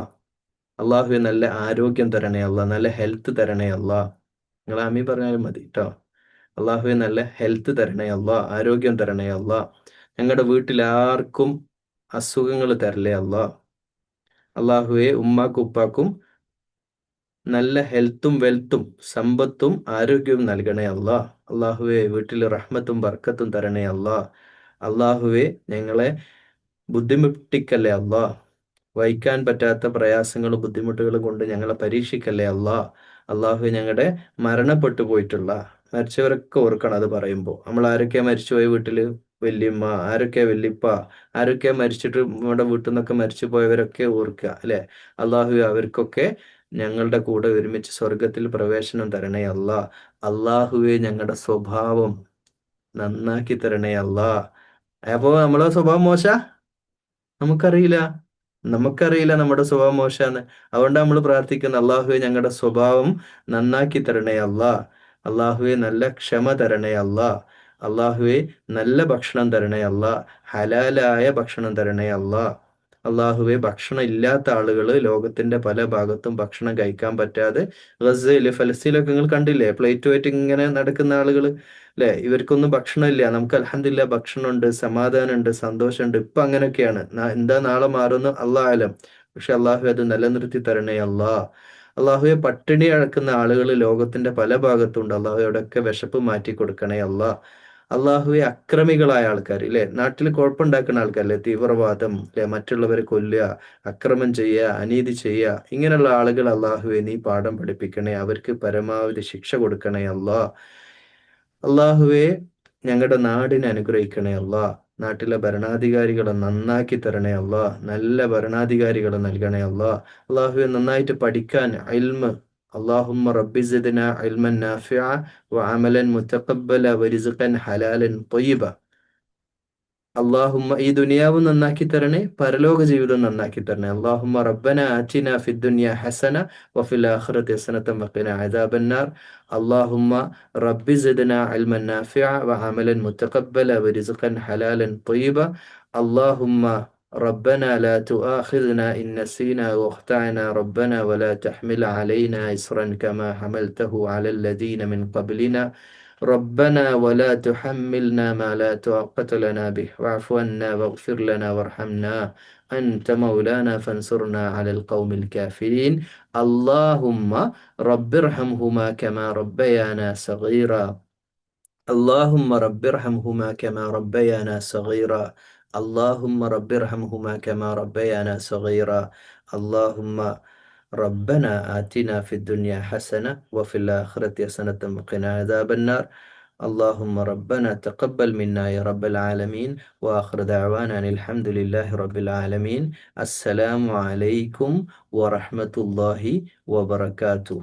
അള്ളാഹുവെ, നല്ല ആരോഗ്യം തരണേ അല്ലാ, നല്ല ഹെൽത്ത് തരണേ അല്ലാ. നിങ്ങൾ ആമീൻ പറഞ്ഞാലും മതി കേട്ടോ. അള്ളാഹുവെ, നല്ല ഹെൽത്ത് തരണേ അല്ലാ, ആരോഗ്യം തരണേ അല്ലാ. ഞങ്ങളുടെ വീട്ടിലാർക്കും അസുഖങ്ങൾ തരലേ അല്ലാ. അള്ളാഹുവെ, ഉമ്മാക്കും ഉപ്പാക്കും നല്ല ഹെൽത്തും വെൽത്തും സമ്പത്തും ആരോഗ്യവും നൽകണേ അല്ലാ. അള്ളാഹുവെ, വീട്ടിൽ റഹ്മത്തും ബർക്കത്തും തരണേ അല്ലാ. അള്ളാഹുവെ, ഞങ്ങളെ ബുദ്ധിമുട്ടിക്കല്ലേ അല്ലാ. വഹിക്കാൻ പറ്റാത്ത പ്രയാസങ്ങളും ബുദ്ധിമുട്ടുകളും കൊണ്ട് ഞങ്ങളെ പരീക്ഷിക്കല്ലേ അല്ലാ. അള്ളാഹു ഞങ്ങളുടെ മരണപ്പെട്ടു പോയിട്ടുള്ള മരിച്ചവരൊക്കെ ഓർക്കണം അത് പറയുമ്പോൾ. നമ്മൾ ആരൊക്കെയാ മരിച്ചുപോയ വീട്ടില്? വല്യമ്മ, ആരൊക്കെയാ വല്യപ്പ, ആരൊക്കെയാ മരിച്ചിട്ട് നമ്മുടെ വീട്ടിൽ നിന്നൊക്കെ മരിച്ചു പോയവരൊക്കെ ഓർക്കുക അല്ലെ. അള്ളാഹു അവർക്കൊക്കെ ഞങ്ങളുടെ കൂടെ ഒരുമിച്ച് സ്വർഗത്തിൽ പ്രവേശനം തരണേ അല്ലാ. അള്ളാഹുവെ ഞങ്ങളുടെ സ്വഭാവം നന്നാക്കി തരണേ അല്ലാ. അപ്പോ നമ്മളെ സ്വഭാവം നമുക്കറിയില്ല നമുക്കറിയില്ല നമ്മുടെ സ്വഭാവം മോശാന്ന്. അതുകൊണ്ട് നമ്മൾ പ്രാർത്ഥിക്കുന്ന അള്ളാഹുവെ ഞങ്ങളുടെ സ്വഭാവം നന്നാക്കി തരണേ അല്ലാ. അള്ളാഹുവെ നല്ല ക്ഷമ തരണേ അല്ലാ. അള്ളാഹുവെ നല്ല ഭക്ഷണം തരണേ അല്ലാ. ഹലാലായ ഭക്ഷണം തരണേ അല്ലാ. അള്ളാഹുവെ ഭക്ഷണം ഇല്ലാത്ത ആളുകൾ ലോകത്തിന്റെ പല ഭാഗത്തും ഭക്ഷണം കഴിക്കാൻ പറ്റാതെ ഗസയില് ഫലസ്തീനിലൊക്കെ നിങ്ങൾ കണ്ടില്ലേ, പ്ലേറ്റുമായിട്ട് ഇങ്ങനെ നടക്കുന്ന ആളുകൾ അല്ലെ. ഇവർക്കൊന്നും ഭക്ഷണമില്ല. നമുക്ക് അൽഹംദുലില്ലാ ഭക്ഷണമുണ്ട്, സമാധാനമുണ്ട്, സന്തോഷമുണ്ട്. ഇപ്പൊ അങ്ങനെയൊക്കെയാണ്. എന്താ നാളെ മാറുന്നു അല്ലാഹു ആലം. പക്ഷെ അള്ളാഹു അത് നിലനിർത്തി തരണേ അല്ലാ. അള്ളാഹുവെ പട്ടിണി കിടക്കുന്ന ആളുകൾ ലോകത്തിന്റെ പല ഭാഗത്തുണ്ട്. അള്ളാഹു അവിടെയൊക്കെ വിശപ്പ് മാറ്റി കൊടുക്കണേ അല്ലാ. അള്ളാഹുവെ അക്രമികളായ ആൾക്കാർ ഇല്ലേ, നാട്ടിൽ കുഴപ്പമുണ്ടാക്കുന്ന ആൾക്കാരല്ലേ, തീവ്രവാദം അല്ലെ, മറ്റുള്ളവരെ കൊല്ലുക, അക്രമം ചെയ്യുക, അനീതി ചെയ്യുക, ഇങ്ങനെയുള്ള ആളുകൾ അള്ളാഹുവെ നീ പാഠം പഠിപ്പിക്കണേ, അവർക്ക് പരമാവധി ശിക്ഷ കൊടുക്കണേ അല്ലാ. അള്ളാഹുവെ ഞങ്ങളുടെ നാടിനെ അനുഗ്രഹിക്കണേ അല്ലാ. നാട്ടിലെ ഭരണാധികാരികളെ നന്നാക്കി തരണേ അല്ലാ. നല്ല ഭരണാധികാരികളെ നൽകണേ അല്ലാ. അള്ളാഹുവെ നന്നായിട്ട് പഠിക്കാൻ ഇൽമ്, അല്ലാഹുമ്മ റബ്ബി സിദ്നാ ഇൽമൻ നാഫിഅ വഅമലൻ മുതഖബ്ബല വരിസ്ഖൻ ഹലാലൻ ത്വയ്യിബ. അള്ളാഹുമ്മ ഈ ദുനിയാവും നന്നാക്കി തരണേ, പരലോക ജീവിതം നന്നാക്കി തരണേ. അള്ളാഹുമ്മ റബ്ബന ആതിന ഫിദ് ദുനിയ ഹസന വഫിൽ ആഖിറതി ഹസനത വഖിന അദാബന്നാർ. അള്ളാഹുമ്മ റബ്ബി സിദ്നാ ഇൽമൻ നാഫിഅ വഅമലൻ മുതഖബ്ബല വരിസ്ഖൻ ഹലാലൻ ത്വയ്യിബ. അള്ളാഹുമ്മ ربنا لا تؤاخذنا إن نسينا واخطأنا ربنا ولا تحمل علينا إصرا كما حملته على الذين من قبلنا ربنا ولا تحملنا ما لا طاقة لنا به واعف عنا واغفر لنا وارحمنا أنت مولانا فانصرنا على القوم الكافرين. اللهم رب ارحمهما كما ربيانا صغيرا. اللهم رب ارحمهما كما ربيانا صغيرا. اللهم رب ارحمهما كما ربيانا صغيرا. اللهم ربنا آتنا في الدنيا حسنة وفي الآخرة حسنة وقنا عذاب النار. اللهم ربنا تقبل منا يا رب العالمين. وآخر دعوانا أن الحمد لله رب العالمين. السلام عليكم ورحمة الله وبركاته.